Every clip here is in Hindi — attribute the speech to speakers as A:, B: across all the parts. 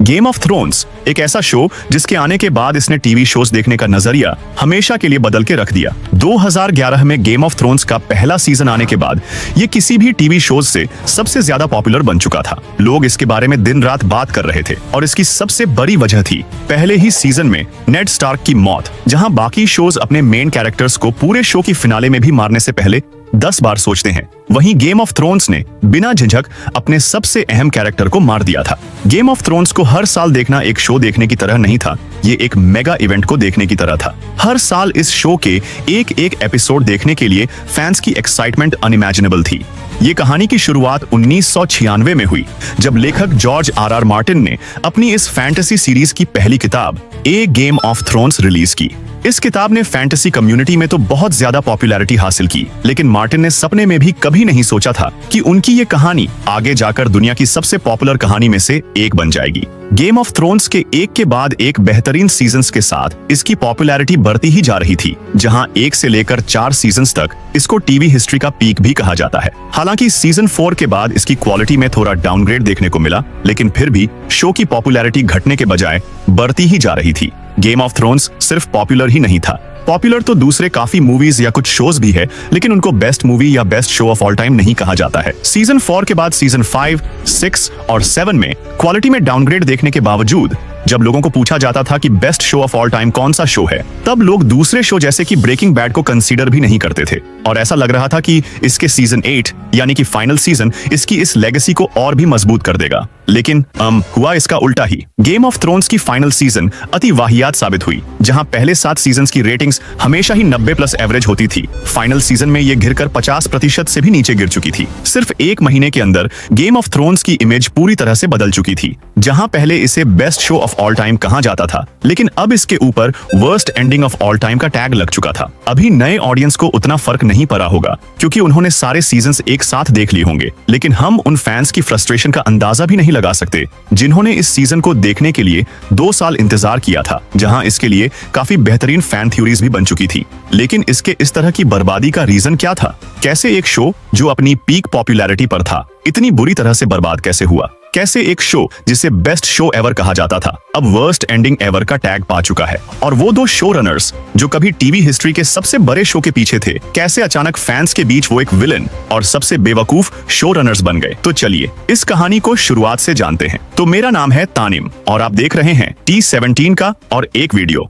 A: गेम ऑफ थ्रोन्स एक ऐसा शो जिसके आने के बाद इसने टीवी शोज देखने का नजरिया हमेशा के लिए बदल के रख दिया। 2011 में गेम ऑफ थ्रोन्स का पहला सीजन आने के बाद ये किसी भी टीवी शोज से सबसे ज्यादा पॉपुलर बन चुका था। लोग इसके बारे में दिन रात बात कर रहे थे और इसकी सबसे बड़ी वजह थी पहले ही सीजन में नेड स्टार्क की मौत। जहां बाकी शोज अपने मेन कैरेक्टर्स को पूरे शो की फिनाले में भी मारने से पहले 10 बार सोचते हैं, वहीं गेम ऑफ थ्रोन्स ने बिना झिझक अपने सबसे अहम कैरेक्टर को मार दिया था। गेम ऑफ थ्रोन्स को हर साल देखना एक शो देखने की तरह नहीं था, ये एक मेगा इवेंट को देखने की तरह था। हर साल इस शो के एक एक एपिसोड देखने के लिए फैंस की एक्साइटमेंट अनइमेजिनेबल थी। ये कहानी की शुरुआत 1996 में हुई, जब लेखक जॉर्ज आर मार्टिन ने अपनी इस फैंटेसी सीरीज की पहली किताब ए गेम ऑफ थ्रोन्स रिलीज की। इस किताब ने फैंटेसी कम्युनिटी में तो बहुत ज्यादा पॉपुलैरिटी हासिल की, लेकिन मार्टिन ने सपने में भी कभी नहीं सोचा था कि उनकी ये कहानी आगे जाकर दुनिया की सबसे पॉपुलर कहानी में से एक बन जाएगी। गेम ऑफ थ्रोन्स के एक के बाद एक बेहतरीन सीजन्स के साथ इसकी पॉपुलैरिटी बढ़ती ही जा रही थी, जहां 1 से लेकर 4 सीजन्स तक इसको टीवी हिस्ट्री का पीक भी कहा जाता है। हालांकि सीजन 4 के बाद इसकी क्वालिटी में थोड़ा डाउनग्रेड देखने को मिला, लेकिन फिर भी शो की पॉपुलैरिटी घटने के बजाय बढ़ती ही जा रही थी। गेम ऑफ थ्रोन्स सिर्फ पॉपुलर ही नहीं था, पॉपुलर तो दूसरे काफी मूवीज या कुछ शोज भी है, लेकिन उनको बेस्ट मूवी या best show off all time नहीं कहा जाता है। सीजन 4 के बाद सीजन 5, 6 और 7 में क्वालिटी में डाउनग्रेड देखने के बावजूद जब लोगों को पूछा जाता था कि best show off all time कौन सा शो है, तब लोग दूसरे शो जैसे कि ब्रेकिंग बैड को कंसीडर भी नहीं करते थे और ऐसा लग रहा था कि इसके सीजन 8 यानी कि फाइनल सीजन इसकी इस लेगेसी को और भी मजबूत कर देगा। लेकिन हुआ इसका उल्टा ही। गेम ऑफ थ्रोन्स की फाइनल सीजन अति वाहियात साबित हुई। जहां पहले 7 सीजन्स की रेटिंग्स हमेशा ही 90+ एवरेज होती थी, फाइनल सीजन में ये गिरकर 50% से भी नीचे गिर चुकी थी। सिर्फ 1 महीने के अंदर गेम ऑफ थ्रोन्स की इमेज पूरी तरह से बदल चुकी थी। जहां पहले इसे best show off all time कहा जाता था, लेकिन अब इसके ऊपर worst ending of all time का टैग लग चुका था। अभी नए ऑडियंस को उतना फर्क नहीं पड़ा होगा, क्योंकि उन्होंने सारे सीजन्स एक साथ देख लिए होंगे, लेकिन हम उन फैंस की फ्रस्ट्रेशन का अंदाजा भी नहीं लगा सकते जिन्होंने इस सीजन को देखने के लिए 2 साल इंतजार किया था, जहां इसके लिए काफी बेहतरीन फैन थ्योरीज भी बन चुकी थी। लेकिन इसके इस तरह की बर्बादी का रीजन क्या था? कैसे एक शो जो अपनी पीक पॉपुलैरिटी पर था इतनी बुरी तरह से बर्बाद कैसे हुआ? कैसे एक शो जिसे बेस्ट शो एवर कहा जाता था अब वर्स्ट एंडिंग एवर का टैग पा चुका है? और वो 2 शो रनर्स जो कभी टीवी हिस्ट्री के सबसे बड़े शो के पीछे थे, कैसे अचानक फैंस के बीच वो एक विलन और सबसे बेवकूफ शो रनर्स बन गए? तो चलिए इस कहानी को शुरुआत से जानते हैं। तो मेरा नाम है तानिम और आप देख रहे हैं T17 का और एक वीडियो।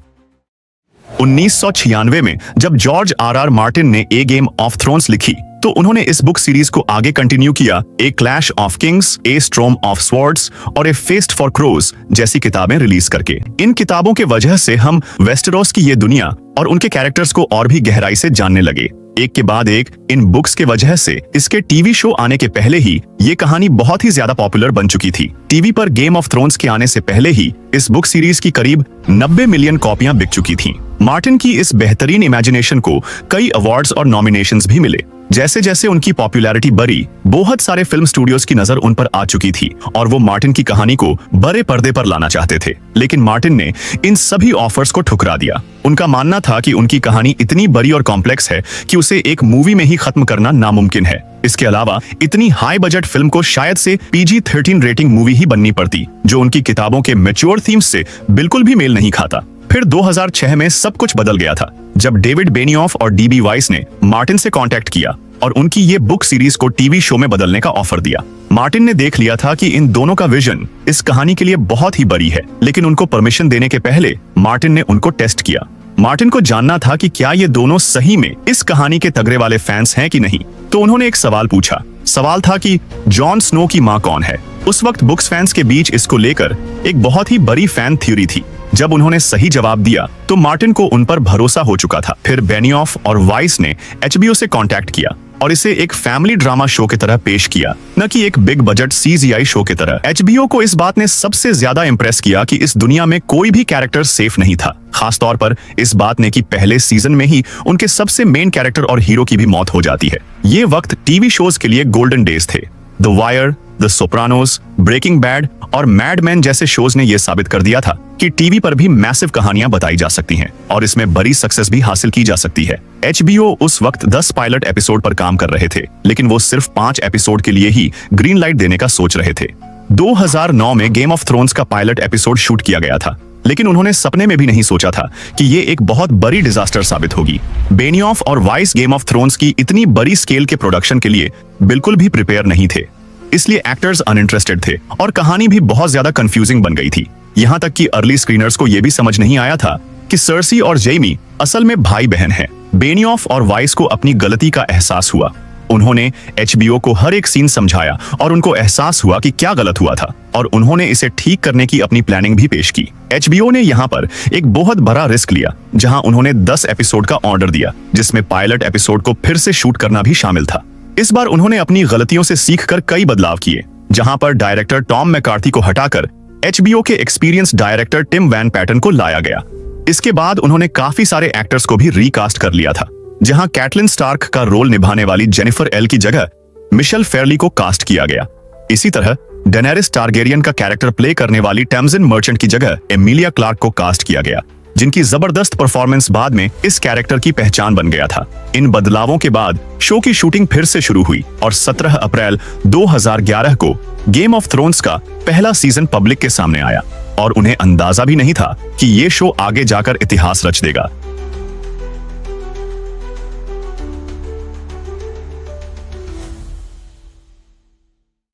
A: 1996 में जब जॉर्ज आर मार्टिन ने ए गेम ऑफ थ्रोन्स लिखी, तो उन्होंने इस बुक सीरीज को आगे कंटिन्यू किया A Clash of Kings, A Storm of Swords और ए फेस्ट फॉर क्रोज जैसी किताबें रिलीज करके। इन किताबों के वजह से हम वेस्टेरोस की ये दुनिया और उनके कैरेक्टर्स को और भी गहराई से जानने लगे। एक के बाद एक इन बुक्स के वजह से इसके टीवी शो आने के पहले ही ये कहानी बहुत ही ज्यादा पॉपुलर बन चुकी थी। टीवी पर गेम ऑफ थ्रोन्स के आने से पहले ही इस बुक सीरीज की करीब 90 मिलियन कॉपियां बिक चुकी थीं। मार्टिन की इस बेहतरीन इमेजिनेशन को कई अवार्ड्स और नॉमिनेशंस भी मिले। जैसे जैसे उनकी पॉपुलैरिटी बढ़ी, बहुत सारे फिल्म स्टूडियोज की नजर उन पर आ चुकी थी और वो मार्टिन की कहानी को बड़े पर्दे पर लाना चाहते थे। लेकिन मार्टिन ने इन सभी ऑफर्स को ठुकरा दिया। उनका मानना था कि उनकी कहानी इतनी बड़ी और कॉम्प्लेक्स है कि उसे एक मूवी में ही खत्म करना नामुमकिन है। इसके अलावा इतनी हाई बजट फिल्म को शायद से PG-13 रेटिंग मूवी ही बननी पड़ती, जो उनकी किताबों के मैच्योर थीम्स से बिल्कुल भी मेल नहीं खाता। फिर 2006 में सब कुछ बदल गया था, जब डेविड बेनियोफ और DB वाइस ने मार्टिन से कांटेक्ट किया और उनकी ये बुक सीरीज को टीवी शो में बदलने का ऑफर दिया। मार्टिन ने देख लिया था कि इन दोनों का विजन इस कहानी के लिए बहुत ही बड़ी है, लेकिन उनको परमिशन देने के पहले मार्टिन ने उनको टेस्ट किया। मार्टिन को जानना था कि क्या ये दोनों सही में इस कहानी के तगड़े वाले फैंस हैं कि नहीं। तो उन्होंने एक सवाल पूछा। सवाल था कि जॉन स्नो की माँ कौन है? उस वक्त बुक्स फैंस के बीच इसको लेकर एक बहुत ही बड़ी फैन थ्योरी थी। जब उन्होंने सही जवाब दिया तो मार्टिन को उन पर भरोसा हो चुका था। फिर बेनियोफ और वाइस ने HBO से कांटेक्ट किया और इसे एक फैमिली ड्रामा शो की तरह पेश किया, न कि एक बिग बजट CGI शो की तरह। HBO को इस बात ने सबसे ज्यादा इंप्रेस किया कि इस दुनिया में कोई भी कैरेक्टर सेफ नहीं था। खास तौर पर इस बात ने कि पहले सीजन में ही उनके सबसे मेन कैरेक्टर और हीरो की भी मौत हो जाती है। ये वक्त टीवी शोज के लिए गोल्डन डेज थे। The Wire, The Sopranos, Breaking Bad और मैड मैन जैसे शोज ने यह साबित कर दिया था कि टीवी पर भी मैसिव कहानियां बताई जा सकती हैं और इसमें बड़ी सक्सेस भी हासिल की जा सकती है। HBO उस वक्त 10 पायलट एपिसोड पर काम कर रहे थे, लेकिन वो सिर्फ 5 एपिसोड के लिए ही ग्रीन लाइट देने का सोच रहे थे। 2009 में गेम ऑफ थ्रोन्स का पायलट एपिसोड शूट किया गया था, लेकिन उन्होंने सपने में भी नहीं सोचा था कि ये एक बहुत बड़ी डिजास्टर साबित होगी। बेनियोफ और वाइस गेम ऑफ थ्रोन्स की इतनी बड़ी स्केल के प्रोडक्शन के लिए बिल्कुल भी प्रिपेयर नहीं थे, इसलिए एक्टर्स अनइंटरेस्टेड थे और कहानी भी बहुत ज्यादा कंफ्यूजिंग बन गई थी। यहाँ तक कि अर्ली स्क्रीनर्स को यह भी समझ नहीं आया था कि सर्सी और जेमी असल में भाई बहन हैं। बेनियोफ और वाइस को अपनी गलती का एहसास हुआ। उन्होंने HBO को हर एक सीन समझाया और उनको एहसास हुआ कि क्या गलत हुआ था, और उन्होंने इसे ठीक करने की अपनी प्लानिंग भी पेश की। HBO ने यहाँ पर एक बहुत बड़ा रिस्क लिया, जहां उन्होंने 10 एपिसोड का ऑर्डर दिया, जिसमें पायलट एपिसोड को फिर से शूट करना भी शामिल था। इस बार उन्होंने अपनी गलतियों से सीखकर कई बदलाव किए, जहां पर डायरेक्टर टॉम मैकार्थी को हटाकर HBO के experience director Tim Van Patten को लाया गया। इसके बाद उन्होंने काफी सारे एक्टर्स को भी रीकास्ट कर लिया था, जहां कैटलिन स्टार्क का रोल निभाने वाली जेनिफर एल की जगह मिशेल फेरली को कास्ट किया गया। इसी तरह डेनेरिस टारगेरियन का कैरेक्टर प्ले करने वाली टैमजिन मर्चेंट की जगह एमिलिया क्लार्क को कास्ट किया गया, जिनकी जबरदस्त परफॉर्मेंस बाद में इस कैरेक्टर की पहचान बन गया था। इन बदलावों के बाद शो की शूटिंग फिर से शुरू हुई और 17 अप्रैल 2011 को गेम ऑफ थ्रोन्स का पहला सीजन पब्लिक के सामने आया, और उन्हें अंदाजा भी नहीं था कि ये शो आगे जाकर इतिहास रच देगा।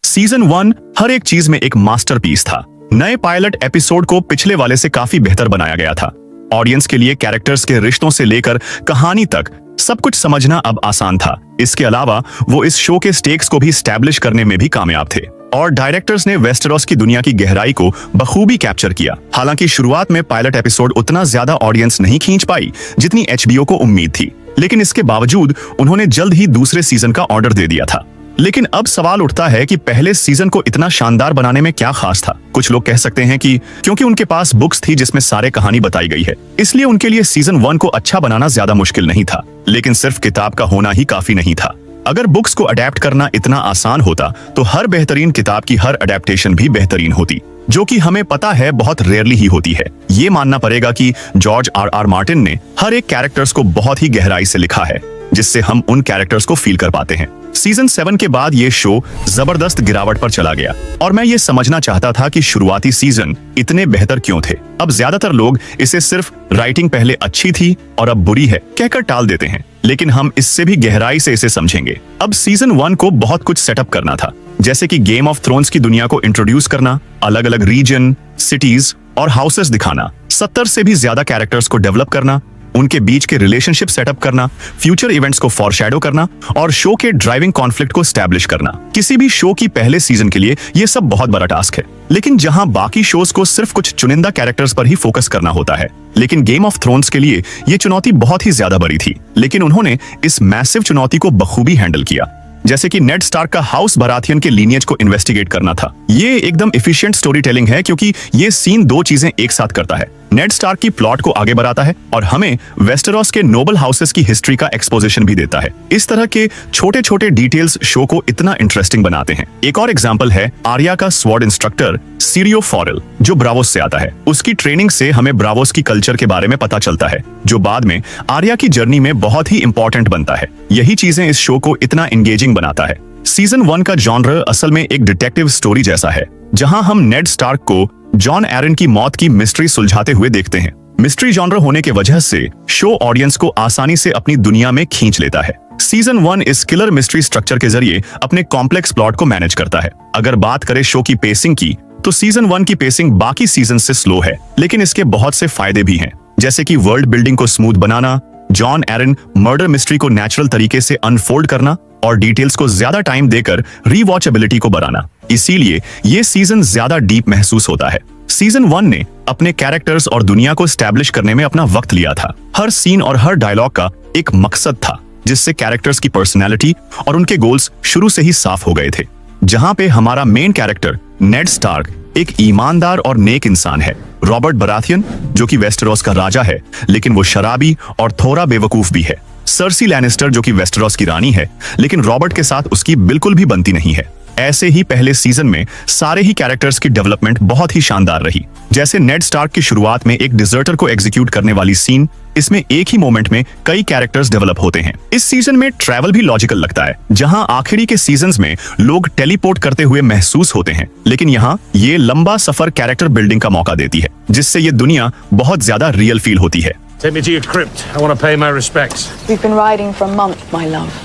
A: सीजन 1 हर एक चीज में एक मास्टरपीस था। नए पायलट एपिसोड को पिछले वाले से काफी बेहतर बनाया गया था। ऑडियंस के लिए कैरेक्टर्स के रिश्तों से लेकर कहानी तक सब कुछ समझना अब आसान था। इसके अलावा वो इस शो के स्टेक्स को भी स्टैब्लिश करने में भी कामयाब थे, और डायरेक्टर्स ने वेस्टेरोस की दुनिया की गहराई को बखूबी कैप्चर किया। हालांकि शुरुआत में पायलट एपिसोड उतना ज्यादा ऑडियंस नहीं खींच पाई जितनी HBO को उम्मीद थी, लेकिन इसके बावजूद उन्होंने जल्द ही दूसरे सीजन का ऑर्डर दे दिया था। लेकिन अब सवाल उठता है कि पहले सीजन को इतना शानदार बनाने में क्या खास था। कुछ लोग कह सकते हैं कि क्योंकि उनके पास बुक्स थी जिसमें सारे कहानी बताई गई है, इसलिए उनके लिए सीजन 1 को अच्छा बनाना ज्यादा मुश्किल नहीं था। लेकिन सिर्फ किताब का होना ही काफी नहीं था। अगर बुक्स को अडेप्ट करना इतना आसान होता तो हर बेहतरीन किताब की हर अडेप्टेशन भी बेहतरीन होती, जो कि हमें पता है बहुत रेयरली ही होती है। ये मानना पड़ेगा कि जॉर्ज R.R. मार्टिन ने हर एक कैरेक्टर्स को बहुत ही गहराई से लिखा है, जिससे हम उन कैरेक्टर्स को फील कर पाते हैं। सीजन 7 के बाद ये शो जबरदस्त गिरावट पर चला गया, और मैं ये समझना चाहता था कि शुरुआती सीजन इतने बेहतर क्यों थे। अब ज्यादातर लोग इसे सिर्फ राइटिंग पहले अच्छी थी और अब बुरी है कहकर टाल देते हैं, लेकिन हम इससे भी गहराई से इसे समझेंगे। अब सीजन 1 को बहुत कुछ सेटअप करना था, जैसे कि गेम ऑफ थ्रोन्स की दुनिया को इंट्रोड्यूस करना, अलग अलग रीजन, सिटीज और हाउसेस दिखाना, 70 से भी ज्यादा कैरेक्टर्स को डेवलप करना, उनके बीच के रिलेशनशिप सेटअप करना, फ्यूचर इवेंट्स को फॉरशैडो करना और शो के ड्राइविंग कॉन्फ्लिक्ट को स्टैब्लिश करना। किसी भी शो की पहले सीजन के लिए यह सब बहुत बड़ा टास्क है, लेकिन जहां बाकी शोज को सिर्फ कुछ चुनिंदा कैरेक्टर्स पर ही फोकस करना होता है, लेकिन गेम ऑफ थ्रोन्स के लिए यह चुनौती बहुत ही ज्यादा बड़ी थी। लेकिन उन्होंने इस मैसिव चुनौती को बखूबी हैंडल किया। जैसे कि नेड स्टार्क का हाउस बराथियन के लीनियज को इन्वेस्टिगेट करना था। ये एकदम एफिशिएंट स्टोरी टेलिंग है, क्योंकि ये सीन दो चीजें एक साथ करता है। नेड स्टार्क की प्लॉट को आगे बढ़ाता है और हमें वेस्टेरोस के नोबल हाउसेस की हिस्ट्री का एक्सपोजिशन भी देता है। इस तरह के छोटे छोटे डिटेल्स शो को इतना इंटरेस्टिंग बनाते हैं। एक और एग्जांपल है आर्या का स्वॉर्ड इंस्ट्रक्टर सीरियो फॉरेल, जो ब्रावोस से आता है। उसकी ट्रेनिंग से हमें ब्रावोस की कल्चर के बारे में पता चलता है, जो बाद में आर्या की जर्नी में बहुत ही इंपॉर्टेंट बनता है। यही चीजें इस शो को इतना एंगेजिंग बनाता है। सीजन 1 का जॉनर असल में एक डिटेक्टिव स्टोरी जैसा है, जहां हम नेड स्टार्क को जॉन एरन की मौत की मिस्ट्री सुलझाते हुए देखते हैं। मिस्ट्री जॉनर होने की वजह से शो ऑडियंस को आसानी से अपनी दुनिया में खींच लेता है। सीजन 1 इस किलर मिस्ट्री स्ट्रक्चर के जरिए अपने कॉम्प्लेक्स प्लॉट को मैनेज करता है। अगर बात करें शो की पेसिंग की, तो सीजन 1 की पेसिंग बाकी सीजन से स्लो है, लेकिन इसके बहुत से फायदे भी हैं, जैसे कि वर्ल्ड बिल्डिंग को स्मूथ बनाना, जॉन एरन मर्डर मिस्ट्री को नेचुरल तरीके से अनफोल्ड करना और डिटेल्स को ज्यादा टाइम देकर रीवॉचेबिलिटी को बढ़ाना। इसीलिए ये सीजन ज्यादा डीप महसूस होता है। सीजन 1 ने अपने कैरेक्टर्स और दुनिया को स्टैब्लिश करने में अपना वक्त लिया था। हर सीन और हर डायलॉग का एक मकसद था, जिससे कैरेक्टर्स की पर्सनैलिटी और उनके गोल्स शुरू से ही साफ हो गए थे। जहां पे हमारा मेन कैरेक्टर नेड स्टार्क एक ईमानदार और नेक इंसान है। रॉबर्ट बराथियन, जो कि वेस्टेरोस का राजा है, लेकिन वो शराबी और थोड़ा बेवकूफ भी है। सर्सी लैनिस्टर, जो कि वेस्टेरोस की रानी है, लेकिन रॉबर्ट के साथ उसकी बिल्कुल भी बनती नहीं है। ऐसे ही पहले सीजन में सारे ही कैरेक्टर्स की डेवलपमेंट बहुत ही शानदार रही, जैसे नेड स्टार्क की शुरुआत में एक डिजर्टर को एग्जीक्यूट करने वाली सीन, इसमें एक ही मोमेंट में कई कैरेक्टर्स डेवलप होते हैं। इस सीजन में ट्रैवल भी लॉजिकल लगता है, जहां आखिरी के सीजन्स में लोग टेलीपोर्ट करते हुए महसूस होते हैं, लेकिन यहां ये लंबा सफर कैरेक्टर बिल्डिंग का मौका देती है, जिससे ये दुनिया बहुत ज्यादा रियल फील होती है।
B: Take me to your crypt. I want to pay my respects.
C: We've been riding for a month, my love.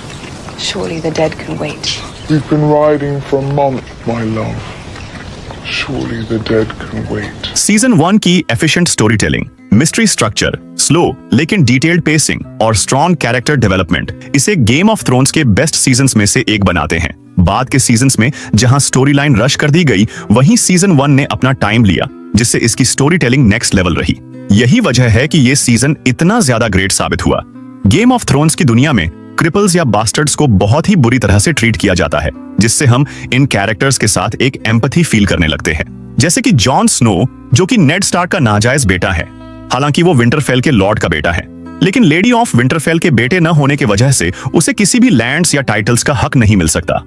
C: Surely the dead can wait.
D: We've been riding for a month, my love. Surely the dead can wait.
A: Season 1 की efficient story telling, mystery structure, slow लेकिन डिटेल्ड पेसिंग और स्ट्रॉन्ग कैरेक्टर डेवलपमेंट इसे गेम ऑफ थ्रोन्स के बेस्ट सीजन्स में से एक बनाते हैं। बाद के सीजन्स में जहां स्टोरी लाइन रश कर दी गई, वहीं सीजन 1 ने अपना टाइम लिया, जिससे इसकी स्टोरी टेलिंग नेक्स्ट लेवल रही। यही वजह है कि ये सीजन इतना ज्यादा ग्रेट साबित हुआ। गेम ऑफ थ्रोन्स की दुनिया में क्रिपल्स या बास्टर्ड्स को बहुत ही बुरी तरह से ट्रीट किया जाता है, जिससे हम इन कैरेक्टर्स के साथ एक एम्पैथी फील करने लगते हैं। जैसे कि जॉन स्नो, जो कि नेड स्टार्क का नाजायज बेटा है, हालांकि वो विंटरफेल के लॉर्ड का बेटा है, लेकिन लेडी ऑफ विंटरफेल के बेटे न होने की वजह से उसे किसी भी लैंड्स या टाइटल्स का हक नहीं मिल सकता।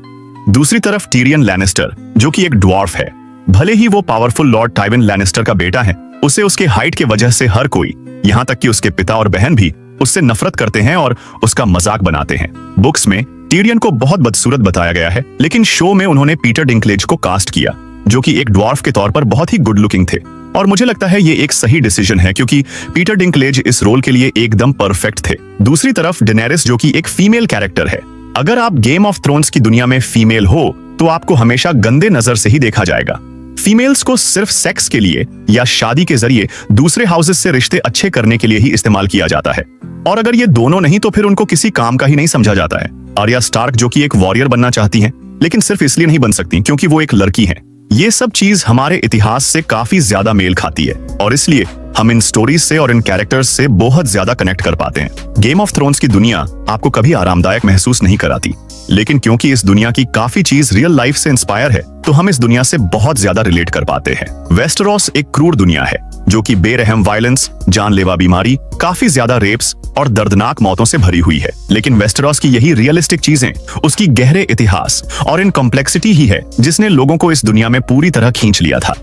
A: दूसरी तरफ टिरियन लैनिस्टर, जो कि एक ड्वार्फ है, भले ही वो पावरफुल लॉर्ड टाइविन लैनिस्टर का बेटा है, उसे उसके हाइट के वजह से हर कोई, यहाँ तक कि उसके पिता और बहन भी, उससे नफरत करते हैं और उसका मजाक बनाते हैं। बुक्स में टिरियन को बहुत बदसूरत बताया गया है, लेकिन शो में उन्होंने पीटर डिंकलेज को कास्ट किया, जो कि एक ड्वार्फ के तौर पर बहुत ही गुड लुकिंग थे, और मुझे लगता है ये एक सही डिसीजन है, क्योंकि पीटर डिंकलेज इस रोल के लिए एकदम परफेक्ट थे। दूसरी तरफ डेनेरिस, जो कि एक फीमेल कैरेक्टर है। अगर आप गेम ऑफ थ्रोन्स की दुनिया में फीमेल हो तो आपको हमेशा गंदे नजर से ही देखा जाएगा। फीमेल्स को सिर्फ सेक्स के लिए या शादी के जरिए दूसरे हाउसेस से रिश्ते अच्छे करने के लिए ही इस्तेमाल किया जाता है, और अगर ये दोनों नहीं तो फिर उनको किसी काम का ही नहीं समझा जाता है। आर्या स्टार्क, जो कि एक वॉरियर बनना चाहती हैं, लेकिन सिर्फ इसलिए नहीं बन सकती क्योंकि वो एक लड़की है। ये सब चीज हमारे इतिहास से काफी ज्यादा मेल खाती है, और इसलिए हम इन स्टोरीज से और इन कैरेक्टर्स से बहुत ज्यादा कनेक्ट कर पाते हैं। गेम ऑफ थ्रोन्स की दुनिया आपको कभी आरामदायक महसूस नहीं कराती, लेकिन क्योंकि इस दुनिया की काफी चीज रियल लाइफ से इंस्पायर है, तो हम इस दुनिया से बहुत ज्यादा रिलेट कर पाते हैं। वेस्टेरोस एक क्रूर दुनिया है, जो कि बेरहम वायलेंस, जानलेवा बीमारी, काफी ज्यादा रेप्स और दर्दनाक मौतों से भरी हुई है। लेकिन वेस्टेरोस की यही रियलिस्टिक चीजें, उसकी गहरे इतिहास और इन कॉम्प्लेक्सिटी ही है जिसने लोगों को इस दुनिया में पूरी तरह खींच लिया था।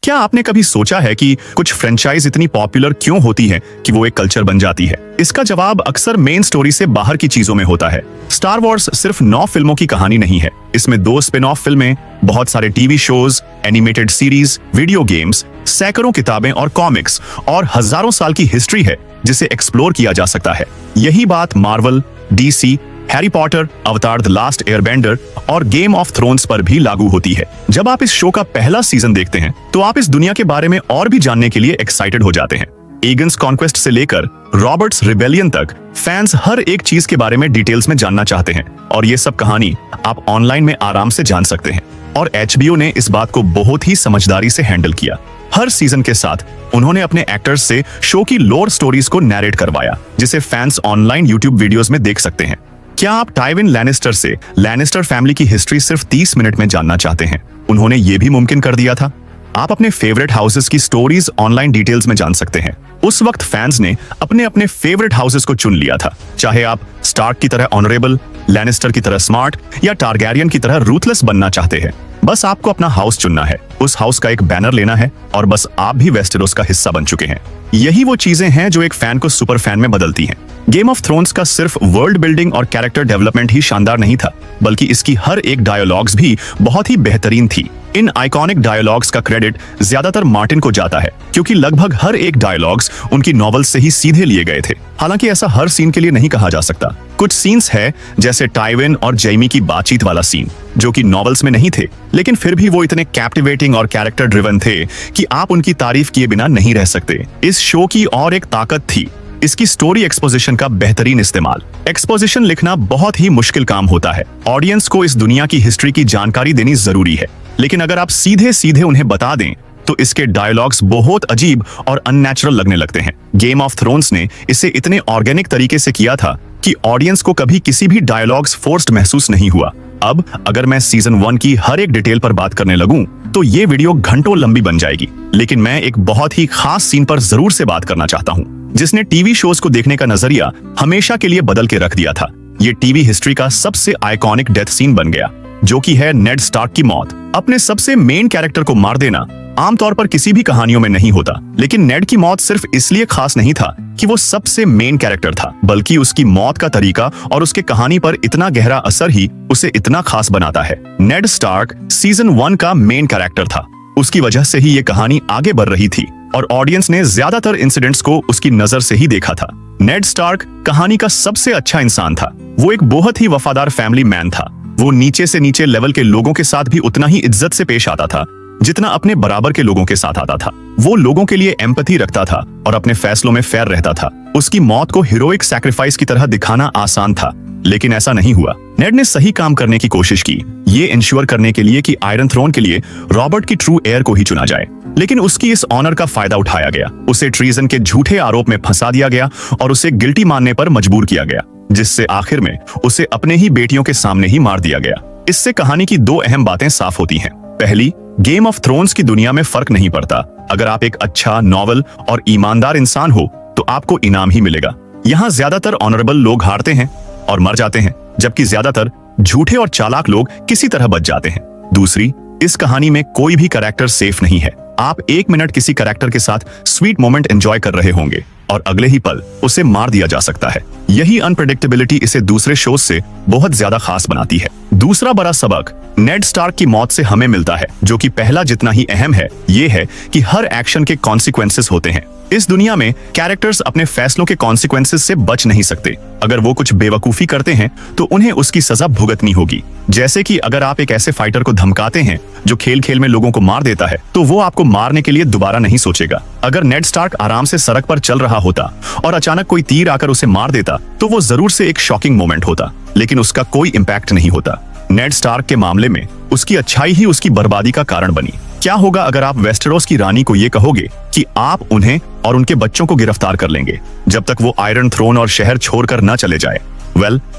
A: क्या आपने कभी सोचा है कि कुछ फ्रेंचाइज इतनी पॉपुलर क्यों होती है कि वो एक कल्चर बन जाती है? इसका जवाब अक्सर मेन स्टोरी से बाहर की चीजों में होता है। स्टार वॉर्स सिर्फ 9 फिल्मों की कहानी नहीं है, इसमें 2 स्पिन ऑफ फिल्में, बहुत सारे TV shows, animated series, video games, सैकड़ों किताबें और कॉमिक्स और हजारों साल की हिस्ट्री है जिसे एक्सप्लोर किया जा सकता है। यही बात मार्वल, डीसी, हैरी पॉटर, अवतार द लास्ट एयरबेंडर और गेम ऑफ थ्रोन्स पर भी लागू होती है। जब आप इस शो का पहला सीजन देखते हैं तो आप इस दुनिया के बारे में और भी जानने के लिए एक्साइटेड हो जाते हैं। एगन्स कॉन्क्वेस्ट से लेकर रॉबर्ट्स रिबेलियन तक फैंस हर एक चीज के बारे में डिटेल्स में जानना चाहते हैं, और ये सब कहानी आप ऑनलाइन में आराम से जान सकते हैं। और HBO ने इस बात को बहुत ही समझदारी से हैंडल किया। हर सीजन के साथ उन्होंने अपने एक्टर्स से शो की लोर स्टोरीज को नैरेट करवाया, जिसे फैंस ऑनलाइन यूट्यूब वीडियोस में देख सकते हैं। क्या आप टाइविन लैनिस्टर से लैनिस्टर फैमिली की हिस्ट्री सिर्फ 30 मिनट में जानना चाहते हैं? उन्होंने ये भी मुमकिन कर दिया था। आप अपने फेवरेट हाउसेस की स्टोरीज ऑनलाइन डिटेल्स में जान सकते हैं। उस वक्त फैंस ने अपने अपने फेवरेट हाउसेस को चुन लिया था, चाहे आप स्टार्क की तरह ऑनरेबल, लैनिस्टर की तरह स्मार्ट या टारगैरियन की तरह रूथलेस बनना चाहते हैं। बस आपको अपना हाउस चुनना है, उस हाउस का एक बैनर लेना है, और बस आप भी वेस्टेरोस का हिस्सा बन चुके हैं। यही वो चीजें हैं जो एक फैन को सुपर फैन में बदलती हैं। गेम ऑफ थ्रोन्स का सिर्फ वर्ल्ड बिल्डिंग और कैरेक्टर डेवलपमेंट ही शानदार नहीं था, बल्कि इसकी हर एक डायलॉग्स भी बहुत ही बेहतरीन थी। इन आइकॉनिक डायलॉग्स का क्रेडिट ज्यादातर मार्टिन को जाता है, क्योंकि लगभग हर एक डायलॉग्स उनकी नॉवेल से ही सीधे लिए गए थे। हालांकि ऐसा हर सीन के लिए नहीं कहा जा सकता। कुछ सीन्स है, जैसे टाइविन और जैमी की बातचीत वाला सीन, जो कि नॉवेल्स में नहीं थे, लेकिन फिर भी वो इतने कैप्टिवेटिंग और कैरेक्टर ड्रिवन थे कि आप उनकी तारीफ किए बिना नहीं रह सकते। इस शो की और एक ताकत थी इसकी स्टोरी एक्सपोजिशन का बेहतरीन इस्तेमाल। एक्सपोजिशन लिखना बहुत ही मुश्किल काम होता है। ऑडियंस को इस दुनिया की हिस्ट्री की जानकारी देनी जरूरी है, लेकिन अगर आप सीधे सीधे उन्हें बता दें तो इसके डायलॉग्स बहुत अजीब और अननेचुरल लगने लगते हैं। गेम ऑफ थ्रोन्स ने इसे इतने ऑर्गेनिक तरीके से किया था कि ऑडियंस को कभी किसी भी डायलॉग्स फोर्स्ड महसूस नहीं हुआ। अब अगर मैं सीजन 1 की हर एक डिटेल पर बात करने लगूं तो ये वीडियो घंटों लंबी बन जाएगी, लेकिन मैं एक बहुत ही खास सीन पर जरूर से बात करना चाहता हूं, जिसने टीवी शोज को देखने का नजरिया हमेशा के लिए बदल के रख दिया था। ये टीवी हिस्ट्री का सबसे आइकॉनिक डेथ सीन बन गया। जो कि है नेड स्टार्क की मौत। अपने सबसे मेन कैरेक्टर को मार देना आमतौर पर किसी भी कहानियों में नहीं होता, लेकिन नेड की मौत सिर्फ इसलिए खास नहीं था कि वो सबसे मेन कैरेक्टर था, बल्कि उसकी मौत का तरीका और उसके कहानी पर इतना गहरा असर ही उसे इतना खास बनाता है। नेड स्टार्क सीजन 1 का मेन कैरेक्टर था। उसकी वजह से ही ये कहानी आगे बढ़ रही थी और ऑडियंस ने ज्यादातर इंसिडेंट्स को उसकी नजर से ही देखा था। नेड स्टार्क कहानी का सबसे अच्छा इंसान था। वो एक बहुत ही वफादार फैमिली मैन था। वो नीचे से नीचे लेवल के लोगों के साथ भी उतना ही इज्जत से पेश आता था जितना अपने बराबर के लोगों के साथ आता था। वो लोगों के लिए एम्पैथी रखता था और अपने फैसलों में फेयर रहता था। उसकी मौत को हीरोइक सैक्रिफाइस की तरह दिखाना आसान था, लेकिन ऐसा नहीं हुआ। नेड ने सही काम करने की कोशिश की, ये इंश्योर करने के लिए कि आयरन थ्रोन के लिए रॉबर्ट की ट्रू एयर को ही चुना जाए, लेकिन उसकी इस ऑनर का फायदा उठाया गया। उसे ट्रीजन के झूठे आरोप में फंसा दिया गया और उसे गिल्टी मानने पर मजबूर किया गया, जिससे आखिर में उसे अपने ही बेटियों के सामने ही मार दिया गया। इससे कहानी की दो अहम बातें साफ होती हैं। पहली, गेम ऑफ थ्रोन्स की दुनिया में फर्क नहीं पड़ता। अगर आप एक अच्छा, नॉवल और ईमानदार इंसान हो तो आपको इनाम ही मिलेगा। यहाँ ज्यादातर ऑनरेबल लोग हारते हैं और मर जाते हैं, जबकि ज्यादातर झूठे और चालाक लोग किसी तरह बच जाते हैं। दूसरी, इस कहानी में कोई भी कैरेक्टर सेफ नहीं है। आप 1 मिनट किसी कैरेक्टर के साथ स्वीट मोमेंट एंजॉय कर रहे होंगे और अगले ही पल उसे मार दिया जा सकता है। यही अनप्रेडिक्टेबिलिटी इसे दूसरे शोज से बहुत ज्यादा खास बनाती है। दूसरा बड़ा सबक नेड स्टार्क की मौत से हमें मिलता है, जो कि पहला जितना ही अहम है, ये है कि हर एक्शन के कॉन्सिक्वेंसेस होते हैं। इस दुनिया में कैरेक्टर्स अपने फैसलों के कॉन्सिक्वेंसेस से बच नहीं सकते। अगर वो कुछ बेवकूफी करते हैं तो उन्हें उसकी सजा भुगतनी होगी। जैसे कि अगर आप एक ऐसे फाइटर को धमकाते हैं जो खेल खेल में लोगों को मार देता है, तो वो आपको मारने के लिए दोबारा नहीं सोचेगा। अगर नेड स्टार्क आराम से सड़क पर चल रहा होता और अचानक कोई तीर आकर उसे मार देता, तो वो जरूर से एक शॉकिंग मोमेंट होता, लेकिन उसका कोई इम्पैक्ट नहीं होता। नेड स्टार्क के मामले में उसकी अच्छाई ही उसकी बर्बादी का कारण बनी। क्या होगा अगर आप वेस्टेरोस की रानी को ये कहोगे कि आप उन्हें और उनके बच्चों को गिरफ्तार कर लेंगे जब तक वो आयरन थ्रोन और शहर छोड़कर न चले जाए?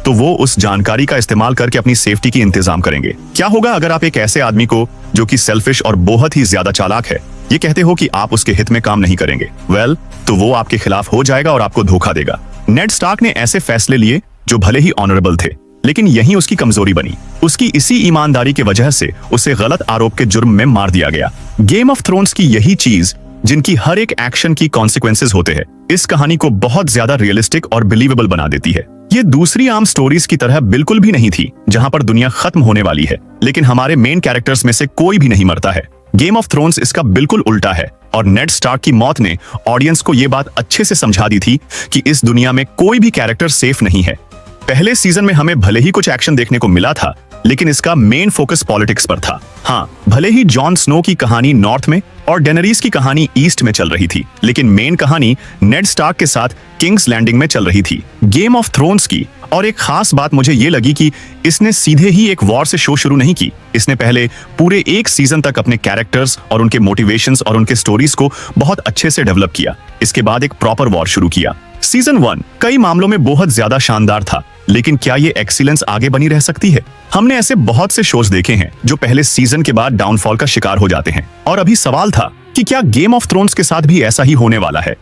A: तो वो उस जानकारी का इस्तेमाल करके अपनी सेफ्टी की इंतजाम करेंगे। क्या होगा अगर आप एक ऐसे आदमी को, जो कि सेल्फिश और बहुत ही ज्यादा चालाक है, ये कहते हो कि आप उसके हित में काम नहीं करेंगे? तो वो आपके खिलाफ हो जाएगा और आपको धोखा देगा। नेड स्टार्क ने ऐसे फैसले लिए जो भले ही ऑनरेबल थे, लेकिन यही उसकी कमजोरी बनी। उसकी इसी ईमानदारी की वजह से उसे गलत आरोप के जुर्म में मार दिया गया। गेम ऑफ थ्रोन्स की यही चीज, जिनकी हर एक एक्शन की कॉन्सिक्वेंसेस होते हैं, इस कहानी को बहुत ज्यादा रियलिस्टिक और बिलीवेबल बना देती है। ये दूसरी आम स्टोरीज की तरह बिल्कुल भी नहीं थी, जहां पर दुनिया खत्म होने वाली है लेकिन हमारे मेन कैरेक्टर्स में से कोई भी नहीं मरता है। गेम ऑफ थ्रोन्स इसका बिल्कुल उल्टा है, और नेड स्टार्क की मौत ने ऑडियंस को यह बात अच्छे से समझा दी थी कि इस दुनिया में कोई भी कैरेक्टर सेफ नहीं है। पहले सीजन में हमें भले ही कुछ एक्शन देखने को मिला था, लेकिन इसका मेन फोकस पॉलिटिक्स पर था। हाँ, भले ही जॉन स्नो की कहानी नॉर्थ में और डेनरीज की कहानी ईस्ट में चल रही थी, लेकिन मेन कहानी नेड स्टार्क के साथ किंग्स लैंडिंग में चल रही थी। गेम ऑफ थ्रोन्स की और एक खास बात मुझे ये लगी कि इसने सीधे ही एक वॉर से शो शुरू नहीं की। इसने पहले पूरे एक सीजन तक अपने कैरेक्टर्स और उनके मोटिवेशंस और उनके स्टोरीज को बहुत अच्छे से डेवलप किया। इसके बाद एक प्रॉपर वॉर शुरू किया। सीजन 1 कई मामलों में बहुत ज्यादा शानदार था, लेकिन क्या ये एक्सीलेंस आगे बनी रह सकती है? हमने ऐसे बहुत से शोज देखे हैं जो पहले सीजन के बाद डाउनफॉल का शिकार हो जाते हैं, और अभी सवाल था कि क्या गेम ऑफ थ्रोन्स के साथ भी ऐसा ही होने वाला है?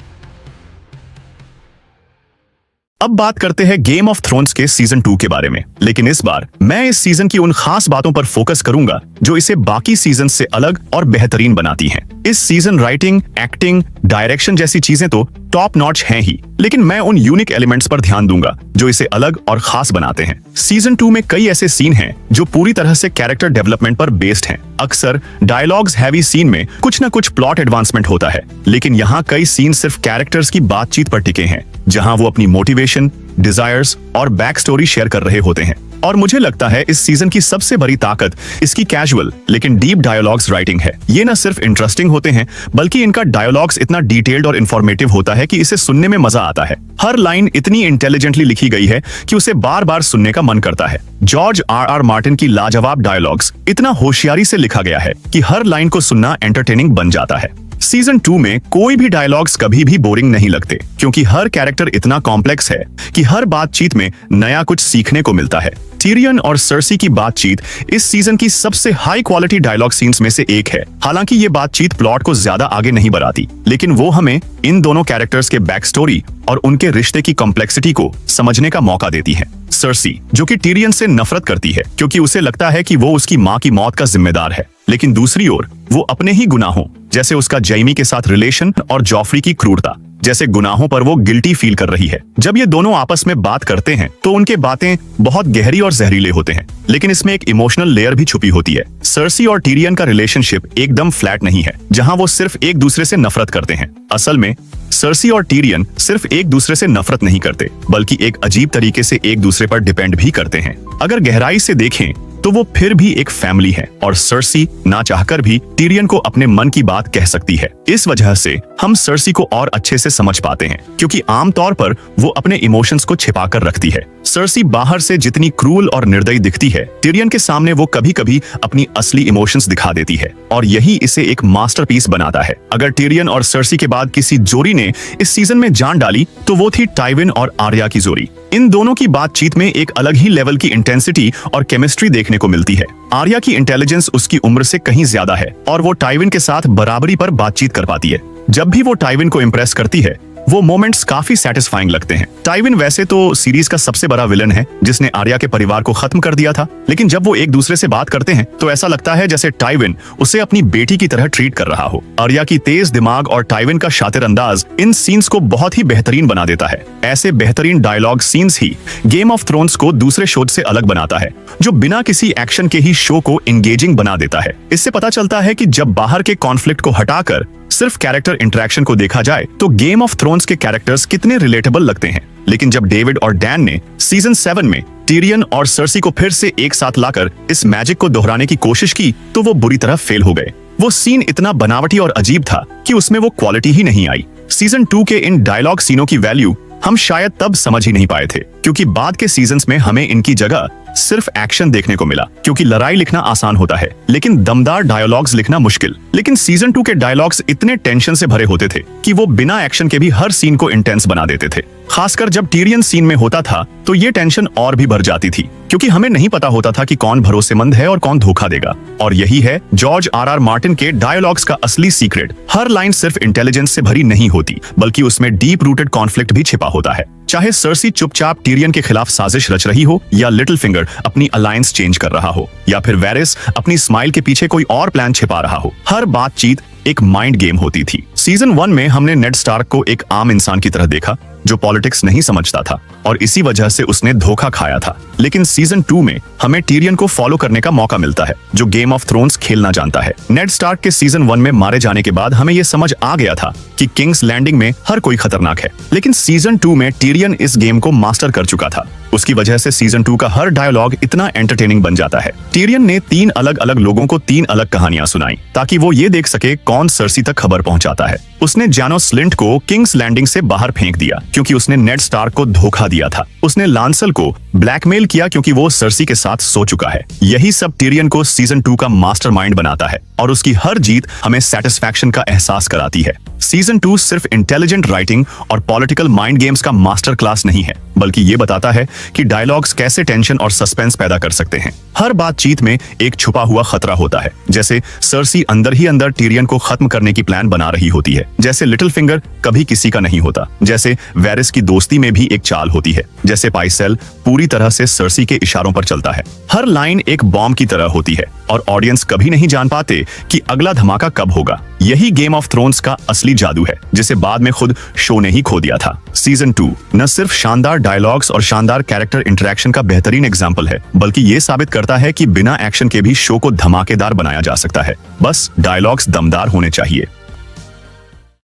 A: अब बात करते हैं गेम ऑफ थ्रोन्स के सीजन 2 के बारे में, लेकिन इस बार मैं इस सीजन की उन खास बातों पर फोकस करूंगा जो इसे बाकी सीजन से अलग और बेहतरीन बनाती हैं। इस सीजन राइटिंग, एक्टिंग, डायरेक्शन जैसी चीजें तो टॉप नॉच हैं ही, लेकिन मैं उन यूनिक एलिमेंट्स पर ध्यान दूंगा जो इसे अलग और खास बनाते हैं। सीजन 2 में कई ऐसे सीन हैं जो पूरी तरह से कैरेक्टर डेवलपमेंट पर बेस्ड हैं। अक्सर डायलॉग्स हैवी सीन में कुछ न कुछ प्लॉट एडवांसमेंट होता है, लेकिन यहाँ कई सीन सिर्फ कैरेक्टर्स की बातचीत पर टिके हैं, जहां वो अपनी मोटिवेशन, डिजायर्स और बैक स्टोरी शेयर कर रहे होते हैं। और मुझे लगता है इस सीजन की सबसे बड़ी ताकत इसकी कैजुअल लेकिन डीप डायलॉग्स राइटिंग है। ये न सिर्फ इंटरेस्टिंग होते हैं, बल्कि इनका डायलॉग्स इतना डिटेल्ड और इन्फॉर्मेटिव होता है कि इसे सुनने में मजा आता है। हर लाइन इतनी इंटेलिजेंटली लिखी गई है कि उसे बार बार सुनने का मन करता है। George R.R. मार्टिन की लाजवाब डायलॉग्स इतना होशियारी से लिखा गया है कि हर लाइन को सुनना एंटरटेनिंग बन जाता है। सीजन 2 में कोई भी डायलॉग्स कभी भी बोरिंग नहीं लगते, क्योंकि हर कैरेक्टर इतना कॉम्प्लेक्स है कि हर बातचीत में नया कुछ सीखने को मिलता है। टिरियन और सर्सी की बातचीत इस सीजन की सबसे हाई क्वालिटी डायलॉग सीन्स में से एक है। हालांकि ये बातचीत प्लॉट को ज्यादा आगे नहीं बढ़ाती, लेकिन वो हमें इन दोनों कैरेक्टर्स के बैक स्टोरी और उनके रिश्ते की कॉम्प्लेक्सिटी को समझने का मौका देती है। सर्सी, जो कि टिरियन से नफरत करती है क्योंकि उसे लगता है कि वो उसकी माँ की मौत का जिम्मेदार है, लेकिन दूसरी ओर वो अपने ही गुनाहों, जैसे उसका जैमी के साथ रिलेशन और जॉफरी की क्रूरता जैसे गुनाहों पर वो गिल्टी फील कर रही है। जब ये दोनों आपस में बात करते हैं तो उनके बातें बहुत गहरी और जहरीले होते हैं, लेकिन इसमें एक इमोशनल लेयर भी छुपी होती है। सर्सी और टिरियन का रिलेशनशिप एकदम फ्लैट नहीं है, जहां वो सिर्फ एक दूसरे से नफरत करते हैं। असल में सर्सी और टिरियन सिर्फ एक दूसरे से नफरत नहीं करते, बल्कि एक अजीब तरीके से एक दूसरे पर डिपेंड भी करते हैं। अगर गहराई से देखें तो वो फिर भी एक फैमिली है, और सर्सी ना चाहकर भी टिरियन को अपने मन की बात कह सकती है। इस वजह से हम सर्सी को और अच्छे से समझ पाते हैं, क्योंकि आमतौर पर वो अपने इमोशंस को छिपाकर रखती है। सर्सी बाहर से जितनी क्रूल और निर्दयी दिखती है, टिरियन के सामने वो कभी कभी अपनी असली इमोशंस दिखा देती है, और यही इसे एक मास्टरपीस बनाता है। अगर टिरियन और सर्सी के बाद किसी जोड़ी ने इस सीजन में जान डाली तो वो थी टाइविन और आर्या की जोड़ी। इन दोनों की बातचीत में एक अलग ही लेवल की इंटेंसिटी और केमिस्ट्री देखने को मिलती है। आर्या की इंटेलिजेंस उसकी उम्र से कहीं ज्यादा है, और वो टाइविन के साथ बराबरी पर बातचीत कर पाती है। जब भी वो टाइविन को इम्प्रेस करती है, वो मोमेंट्स काफी सेटिस्फाइंग लगते हैं। टाइविन वैसे तो सीरीज का सबसे बड़ा विलन है, जिसने आर्या के परिवार को खत्म कर दिया था, लेकिन जब वो एक दूसरे से बात करते हैं तो ऐसा लगता है जैसे टाइविन उसे अपनी बेटी की तरह ट्रीट कर रहा हो। आर्या की तेज दिमाग और टाइविन का शातिर अंदाज इन सीन्स को बहुत ही बेहतरीन बना देता है। ऐसे बेहतरीन डायलॉग सीन्स ही गेम ऑफ थ्रोन्स को दूसरे शो से अलग बनाता है, जो बिना किसी एक्शन के ही शो को एंगेजिंग बना देता है। इससे पता चलता है कि जब बाहर के कॉन्फ्लिक्ट को हटाकर सिर्फ कैरेक्टर इंटरेक्शन को देखा जाए तो गेम ऑफ थ्रोन्स के कैरेक्टर्स कितने रिलेटेबल लगते हैं। लेकिन जब डेविड और डैन ने सीजन 7 में टिरियन और सर्सी को फिर से एक साथ लाकर इस मैजिक को दोहराने की कोशिश की तो वो बुरी तरह फेल हो गए। वो सीन इतना बनावटी और अजीब था कि उसमें वो क्वालिटी ही नहीं आई। सीजन 2 के इन डायलॉग सीनों की वैल्यू हम शायद तब समझ ही नहीं पाए थे, क्योंकि बाद के सीजन्स में हमें इनकी जगह सिर्फ एक्शन देखने को मिला, क्योंकि लड़ाई लिखना आसान होता है लेकिन दमदार डायलॉग्स लिखना मुश्किल। लेकिन सीजन 2 के डायलॉग्स इतने टेंशन से भरे होते थे कि वो बिना एक्शन के भी हर सीन को इंटेंस बना देते थे। खासकर जब टिरियन सीन में होता था तो ये टेंशन और भी बढ़ जाती थी, क्योंकि हमें नहीं पता होता था कि कौन भरोसेमंद है और कौन धोखा देगा। और यही है जॉर्ज आर मार्टिन के डायलॉग्स का असली सीक्रेट। हर लाइन सिर्फ इंटेलिजेंस से भरी नहीं होती, बल्कि उसमें डीप रूटेड कॉन्फ्लिक्ट भी छिपा होता है। चाहे सर्सी चुपचाप टिरियन के खिलाफ साजिश रच रही हो, या लिटिल फिंगर अपनी अलायंस चेंज कर रहा हो, या फिर वेरिस अपनी स्माइल के पीछे कोई और प्लान छिपा रहा हो, हर बातचीत एक माइंड गेम होती थी। सीजन 1 में हमने नेड स्टार्क को एक आम इंसान की तरह देखा जो पॉलिटिक्स नहीं समझता था, और इसी वजह से उसने धोखा खाया था। लेकिन सीजन 2 में हमें टिरियन को फॉलो करने का मौका मिलता है, जो गेम ऑफ थ्रोन्स खेलना जानता है। नेड स्टार्क के सीजन 1 में मारे जाने के बाद हमें यह समझ आ गया था कि किंग्स लैंडिंग में हर कोई खतरनाक है, लेकिन सीजन 2 में टिरियन इस गेम को मास्टर कर चुका था। उसकी वजह से सीजन 2 का हर डायलॉग इतना एंटरटेनिंग बन जाता है। टिरियन ने 3 अलग अलग लोगों को 3 अलग कहानियां सुनाई, ताकि वो ये देख सके कौन सर्सी तक खबर पहुंचाता है। उसने जानोस स्लिंट को किंग्स लैंडिंग से बाहर फेंक दिया क्योंकि उसने नेड स्टार्क को धोखा दिया था। उसने लांसल को ब्लैकमेल किया क्योंकि वो सर्सी के साथ सो चुका है। यही सब टिरियन को सीजन 2 का मास्टरमाइंड बनाता है, और उसकी हर जीत हमें सेटिस्फैक्शन का एहसास कराती है। सीजन 2 सिर्फ इंटेलिजेंट राइटिंग और पॉलिटिकल माइंड गेम्स का मास्टर क्लास नहीं है, बल्कि ये बताता है कि डायलॉग्स कैसे टेंशन और सस्पेंस पैदा कर सकते हैं। हर बातचीत में एक छुपा हुआ खतरा होता है, जैसे सर्सी अंदर ही अंदर टिरियन को खत्म करने की प्लान बना रही होती है, जैसे लिटिल फिंगर कभी किसी का नहीं होता, जैसे वेरिस की दोस्ती में भी एक चाल होती है, जैसे पाइसेल पूरी तरह से सर्सी के इशारों पर चलता है। हर लाइन एक बॉम्ब की तरह होती है, और ऑडियंस कभी नहीं जान पाते कि अगला धमाका कब होगा। यही गेम ऑफ थ्रोन्स का असली जादू है, जिसे बाद में खुद शो ने ही खो दिया था। सीजन 2 न सिर्फ शानदार डायलॉग्स और शानदार कैरेक्टर इंटरेक्शन का बेहतरीन एग्जाम्पल है, बल्कि ये साबित करता है कि बिना एक्शन के भी शो को धमाकेदार बनाया जा सकता है, बस डायलॉग्स दमदार होने चाहिए।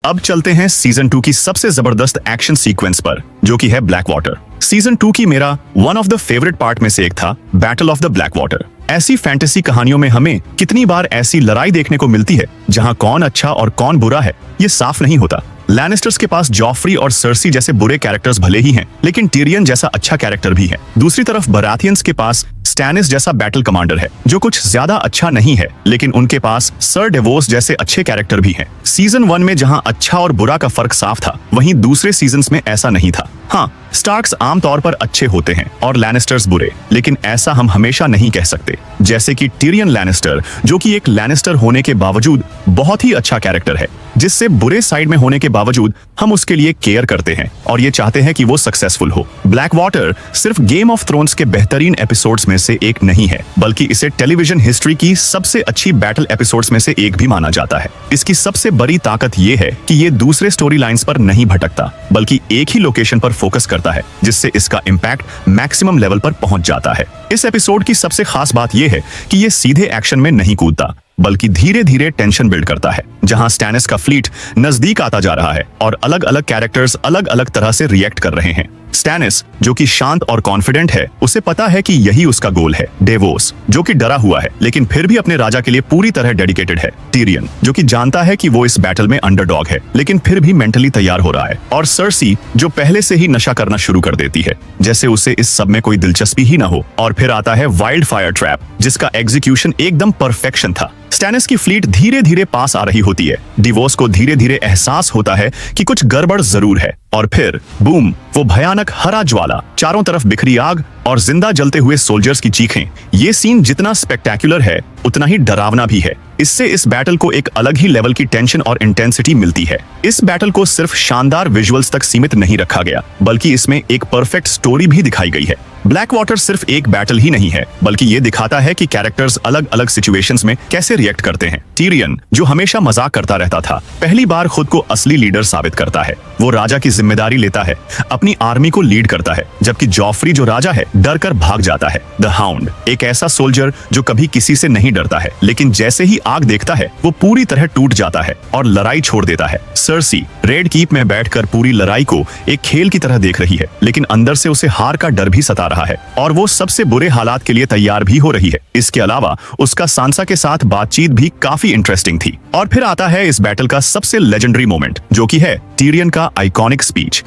A: अब चलते हैं सीजन 2 की सबसे जबरदस्त एक्शन सीक्वेंस पर, जो कि है ब्लैक वाटर। सीजन 2 की मेरा one of the favourite part में से एक था battle of the black water. ऐसी फैंटेसी कहानियों में हमें कितनी बार ऐसी लड़ाई देखने को मिलती है जहां कौन अच्छा और कौन बुरा है ये साफ नहीं होता। लैनिस्टर्स के पास जॉफ्री और सर्सी जैसे बुरे कैरेक्टर्स भले ही हैं, लेकिन टिरियन जैसा अच्छा कैरेक्टर भी है। दूसरी तरफ बराथियंस के पास स्टैनिस जैसा बैटल कमांडर है जो कुछ ज्यादा अच्छा नहीं है, लेकिन उनके पास सर डेवोस जैसे अच्छे कैरेक्टर भी हैं। सीजन 1 में जहां अच्छा और बुरा का फर्क साफ था, वहीं दूसरे सीजन्स में ऐसा नहीं था। हाँ, स्टार्क्स आमतौर पर अच्छे होते हैं और लैनिस्टर्स बुरे, लेकिन ऐसा हम हमेशा नहीं कह सकते। जैसे कि टिरियन लैनिस्टर, जो कि एक लैनिस्टर होने के बावजूद बहुत ही अच्छा कैरेक्टर है, जिससे बुरे साइड में होने के बावजूद हम उसके लिए केयर करते हैं और ये चाहते हैं कि वो सक्सेसफुल हो। ब्लैक वाटर सिर्फ गेम ऑफ थ्रोन्स के बेहतरीन एपिसोड्स में से एक नहीं है, बल्कि इसे टेलीविजन हिस्ट्री की सबसे अच्छी बैटल एपिसोड्स में से एक भी माना जाता है। इसकी सबसे बड़ी ताकत ये है कि ये दूसरे स्टोरी लाइंस पर नहीं भटकता, बल्कि एक ही लोकेशन पर फोकस करता है, जिससे इसका इम्पैक्ट मैक्सिमम लेवल पर पहुंच जाता है। इस एपिसोड की सबसे खास बात यह है कि ये सीधे एक्शन में नहीं कूदता, बल्कि धीरे धीरे टेंशन बिल्ड करता है। जहां स्टैनिस का फ्लीट नजदीक आता जा रहा है और अलग अलग कैरेक्टर्स अलग अलग तरह से रिएक्ट कर रहे हैं। स्टैनिस, जो कि शांत और कॉन्फिडेंट है, उसे पता है कि यही उसका गोल है। डेवोस, जो कि डरा हुआ है लेकिन फिर भी अपने राजा के लिए पूरी तरह डेडिकेटेड है। टिरियन, जो कि जानता है कि वो इस बैटल में अंडरडॉग है लेकिन फिर भी मेंटली तैयार हो रहा है। और सर्सी, जो पहले से ही नशा करना शुरू कर देती है, जैसे उसे इस सब में कोई दिलचस्पी ही ना हो। और फिर आता है वाइल्ड फायर ट्रैप, जिसका एग्जीक्यूशन एकदम परफेक्शन था। स्टैनिस की फ्लीट धीरे धीरे पास आ रही होती है। डिवोर्स को धीरे धीरे एहसास होता है कि कुछ गड़बड़ जरूर है, और फिर बूम, वो भयानक हरा ज्वाला, चारों तरफ बिखरी आग और जिंदा जलते हुए सोल्जर्स की चीखें। ये सीन जितना स्पेक्टेक्युलर है, उतना ही डरावना भी है। इससे इस बैटल को एक अलग ही लेवल की टेंशन और इंटेंसिटी मिलती है। इस बैटल को सिर्फ शानदार विजुअल्स तक सीमित नहीं रखा गया, बल्कि इसमें एक परफेक्ट स्टोरी भी दिखाई गई है। ब्लैक वाटर सिर्फ एक बैटल ही नहीं है, बल्कि ये दिखाता है कि कैरेक्टर्स अलग अलग सिचुएशंस में कैसे रिएक्ट करते हैं। टिरियन, जो हमेशा मजाक करता रहता था, पहली बार खुद को असली लीडर साबित करता है। वो राजा की जिम्मेदारी लेता है, अपनी आर्मी को लीड करता है, जबकि जॉफ्री, जो राजा है, डर कर भाग जाता है। द हाउंड, एक ऐसा सोल्जर जो कभी किसी से नहीं डरता है, लेकिन जैसे ही आग देखता है वो पूरी तरह टूट जाता है और लड़ाई छोड़ देता है। सर्सी, रेड कीप में बैठकर पूरी लड़ाई को एक खेल की तरह देख रही है, लेकिन अंदर से उसे हार का डर भी सता रहा है और वो सबसे बुरे हालात के लिए तैयार भी हो रही है। इसके अलावा उसका सांसा के साथ बातचीत भी काफी इंटरेस्टिंग थी। और फिर आता है इस बैटल का सबसे लेजेंडरी मोमेंट, जो कि है टिरियन का iconic speech.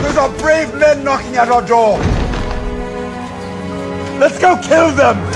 E: There's a brave men knocking at our door. Let's go kill them.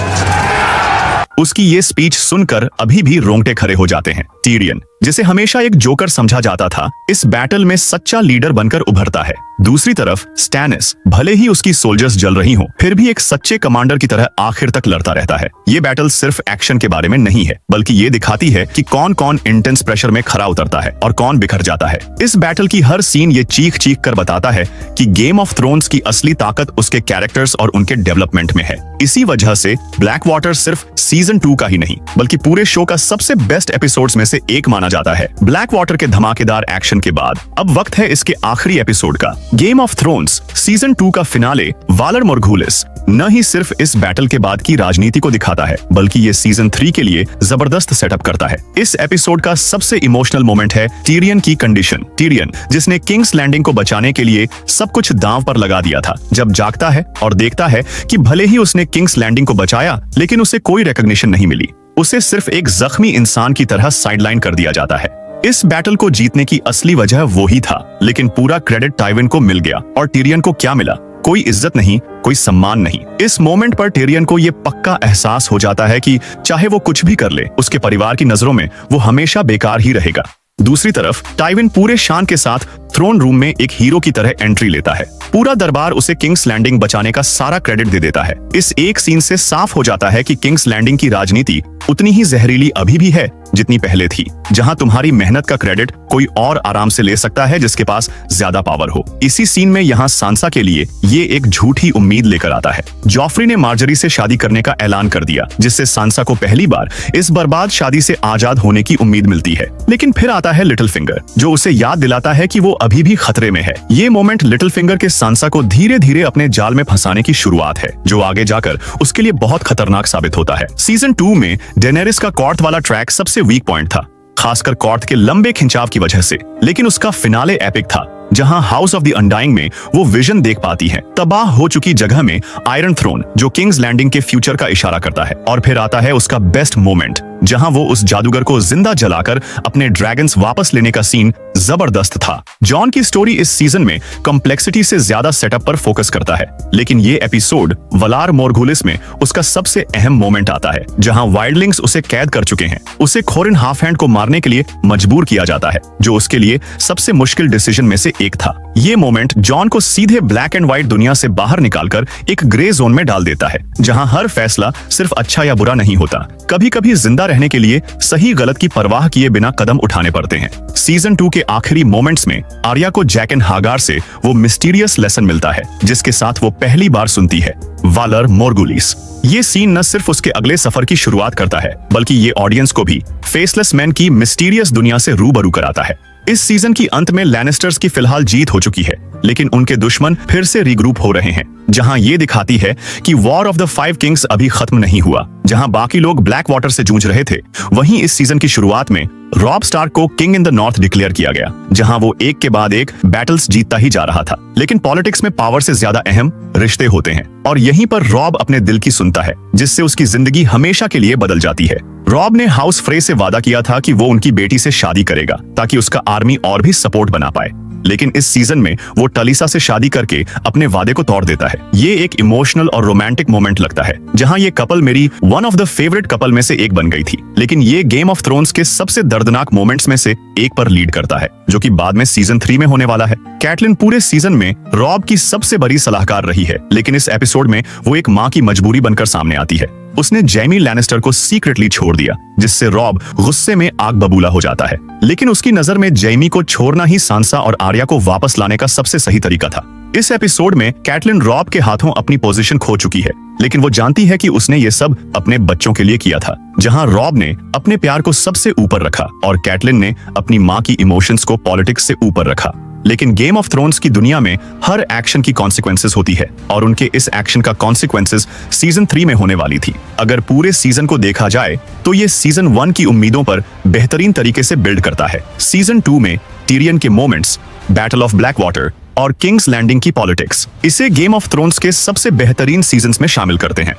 A: उसकी ये स्पीच सुनकर अभी भी रोंगटे खड़े हो जाते हैं। टिरियन, जिसे हमेशा एक जोकर समझा जाता था, इस बैटल में सच्चा लीडर बनकर उभरता है। दूसरी तरफ स्टैनिस, भले ही उसकी सोल्जर्स जल रही हों, फिर भी एक सच्चे कमांडर की तरह आखिर तक लड़ता रहता है। ये बैटल सिर्फ एक्शन के बारे में नहीं है, बल्कि ये दिखाती है कि कौन कौन इंटेंस प्रेशर में खरा उतरता है और कौन बिखर जाता है। इस बैटल की हर सीन ये चीख चीख कर बताता है कि गेम ऑफ थ्रोन्स की असली ताकत उसके कैरेक्टर्स और उनके डेवलपमेंट में है। इसी वजह से ब्लैक वाटर सिर्फ सीजन 2 का ही नहीं, बल्कि पूरे शो का सबसे बेस्ट एपिसोड्स में से एक माना जाता है। ब्लैक वाटर के धमाकेदार एक्शन के बाद अब वक्त है इसके आखिरी एपिसोड का। गेम ऑफ थ्रोन्स सीजन 2 का फिनाले, वालर मोर्घुलिस, न ही सिर्फ इस बैटल के बाद की राजनीति को दिखाता है, बल्कि ये सीजन 3 के लिए जबरदस्त सेटअप करता है। इस एपिसोड का सबसे इमोशनल मोमेंट है टिरियन की कंडीशन। टिरियन, जिसने किंग्स लैंडिंग को बचाने के लिए सब कुछ दांव पर लगा दिया था, जब जागता है और देखता है कि भले ही उसने किंग्स लैंडिंग को बचाया, लेकिन उसे कोई रिकॉग्निशन नहीं मिली। उसे सिर्फ एक जख्मी इंसान की तरह साइडलाइन कर दिया जाता है। इस बैटल को जीतने की असली वजह वो ही था, लेकिन पूरा क्रेडिट टाइविन को मिल गया। और टिरियन को क्या मिला? कोई इज्जत नहीं, कोई सम्मान नहीं। इस मोमेंट पर टिरियन को ये पक्का एहसास हो जाता है कि चाहे वो कुछ भी कर ले, उसके परिवार की नजरों में वो हमेशा बेकार ही रहेगा। दूसरी तरफ टाइविन पूरे शान के साथ थ्रोन रूम में एक हीरो की तरह एंट्री लेता है। पूरा दरबार उसे किंग्स लैंडिंग बचाने का सारा क्रेडिट दे देता है। इस एक सीन से साफ हो जाता है कि किंग्स लैंडिंग की राजनीति उतनी ही जहरीली अभी भी है जितनी पहले थी, जहां तुम्हारी मेहनत का क्रेडिट कोई और आराम से ले सकता है जिसके पास ज्यादा पावर हो। इसी सीन में यहाँ सांसा के लिए ये एक झूठी उम्मीद लेकर आता है। जॉफ्री ने मार्जरी से शादी करने का ऐलान कर दिया, जिससे सांसा को पहली बार इस बर्बाद शादी से आजाद होने की उम्मीद मिलती है। लेकिन फिर आता है लिटिल फिंगर, जो उसे याद दिलाता है कि वो अभी भी खतरे में है। ये मोमेंट लिटिल फिंगर के सांसा को धीरे धीरे अपने जाल में फंसाने की शुरुआत है, जो आगे जाकर उसके लिए बहुत खतरनाक साबित होता है। सीजन 2 में डेनेरिस का कॉर्थ वाला ट्रैक सबसे वीक पॉइंट था, खासकर कॉर्थ के लंबे खिंचाव की वजह से, लेकिन उसका फिनाले एपिक था, जहां हाउस ऑफ द अनडाइंग में वो विजन देख पाती है, तबाह हो चुकी जगह में आयरन थ्रोन, जो किंग्स लैंडिंग के फ्यूचर का इशारा करता है। और फिर आता है उसका बेस्ट मोमेंट, जहां वो उस जादूगर को जिंदा जलाकर अपने ड्रैगन्स वापस लेने का सीन जबरदस्त था। जॉन की स्टोरी इस सीजन में कॉम्प्लेक्सिटी से ज्यादा सेटअप पर फोकस करता है, लेकिन ये एपिसोड वलार मोरगुलिस में उसका सबसे अहम मोमेंट आता है, जहां वाइल्डलिंग्स उसे कैद कर चुके हैं। उसे खोरिन हाफहैंड को मारने के लिए मजबूर किया जाता है, जो उसके लिए सबसे मुश्किल डिसीजन में से एक था। ये मोमेंट जॉन को सीधे ब्लैक एंड व्हाइट दुनिया से बाहर निकालकर एक ग्रे जोन में डाल देता है, जहां हर फैसला सिर्फ अच्छा या बुरा नहीं होता। कभी कभी जिंदा रहने के लिए सही गलत की परवाह किए बिना कदम उठाने पड़ते हैं। सीजन 2 के आखिरी मोमेंट्स में आर्या को जैक एंड हागार से वो मिस्टीरियस लेसन मिलता है, जिसके साथ वो पहली बार सुनती है वालर मोरगुलिस। ये सीन न सिर्फ उसके अगले सफर की शुरुआत करता है, बल्कि ये ऑडियंस को भी फेसलेस मैन की मिस्टीरियस दुनिया से रूबरू कराता है। इस सीजन की अंत में लैनिस्टर्स की फिलहाल जीत हो चुकी है, लेकिन उनके दुश्मन फिर से रीग्रुप हो रहे हैं, जहां ये दिखाती है कि वॉर ऑफ द 5 किंग्स अभी खत्म नहीं हुआ। जहां बाकी लोग ब्लैक वाटर से जूझ रहे थे, वहीं इस सीजन की शुरुआत में रॉब स्टार्क को king in the north declare किया गया, जहां वो एक के बाद एक बैटल्स जीतता ही जा रहा था। लेकिन पॉलिटिक्स में पावर से ज्यादा अहम रिश्ते होते हैं, और यहीं पर रॉब अपने दिल की सुनता है, जिससे उसकी जिंदगी हमेशा के लिए बदल जाती है। रॉब ने हाउस फ्रे से वादा किया था कि वो उनकी बेटी से शादी करेगा, ताकि उसका आर्मी और भी सपोर्ट बना पाए, लेकिन इस सीजन में वो टलीसा से शादी करके अपने वादे को तोड़ देता है। ये एक इमोशनल और रोमांटिक मोमेंट लगता है, जहां ये कपल मेरी one of the favourite couple में से एक बन गई थी। लेकिन ये गेम ऑफ थ्रोन्स के सबसे दर्दनाक मोमेंट्स में से एक पर लीड करता है, जो कि बाद में सीजन 3 में होने वाला है। कैटलिन पूरे सीजन में रॉब की सबसे बड़ी सलाहकार रही है, लेकिन इस एपिसोड में वो एक माँ की मजबूरी बनकर सामने आती है। उसने जैमी लैनिस्टर को सीक्रेटली छोड़ दिया, जिससे रॉब गुस्से में आग बबूला हो जाता है। लेकिन उसकी नजर में जैमी को छोड़ना ही सांसा और आर्या को वापस लाने का सबसे सही तरीका था। इस एपिसोड में कैटलिन रॉब के हाथों अपनी पोजीशन खो चुकी है, लेकिन वो जानती है कि उसने ये सब अपने बच्चों के लिए किया था। जहां रॉब ने अपने प्यार को सबसे ऊपर रखा और कैटलिन ने अपनी माँ की इमोशंस को पॉलिटिक्स से ऊपर रखा। लेकिन गेम ऑफ थ्रोन्स की दुनिया में हर एक्शन की कॉन्सिक्वेंसेस होती है, और उनके इस एक्शन का कॉन्सिक्वेंसेस सीजन 3 में होने वाली थी। अगर पूरे सीजन को देखा जाए तो ये सीजन 1 की उम्मीदों पर बेहतरीन तरीके से बिल्ड करता है। सीजन 2 में टिरियन के moments, battle of black water और किंग्स लैंडिंग की पॉलिटिक्स इसे गेम ऑफ थ्रोन्स के सबसे बेहतरीन सीजन्स में शामिल करते हैं।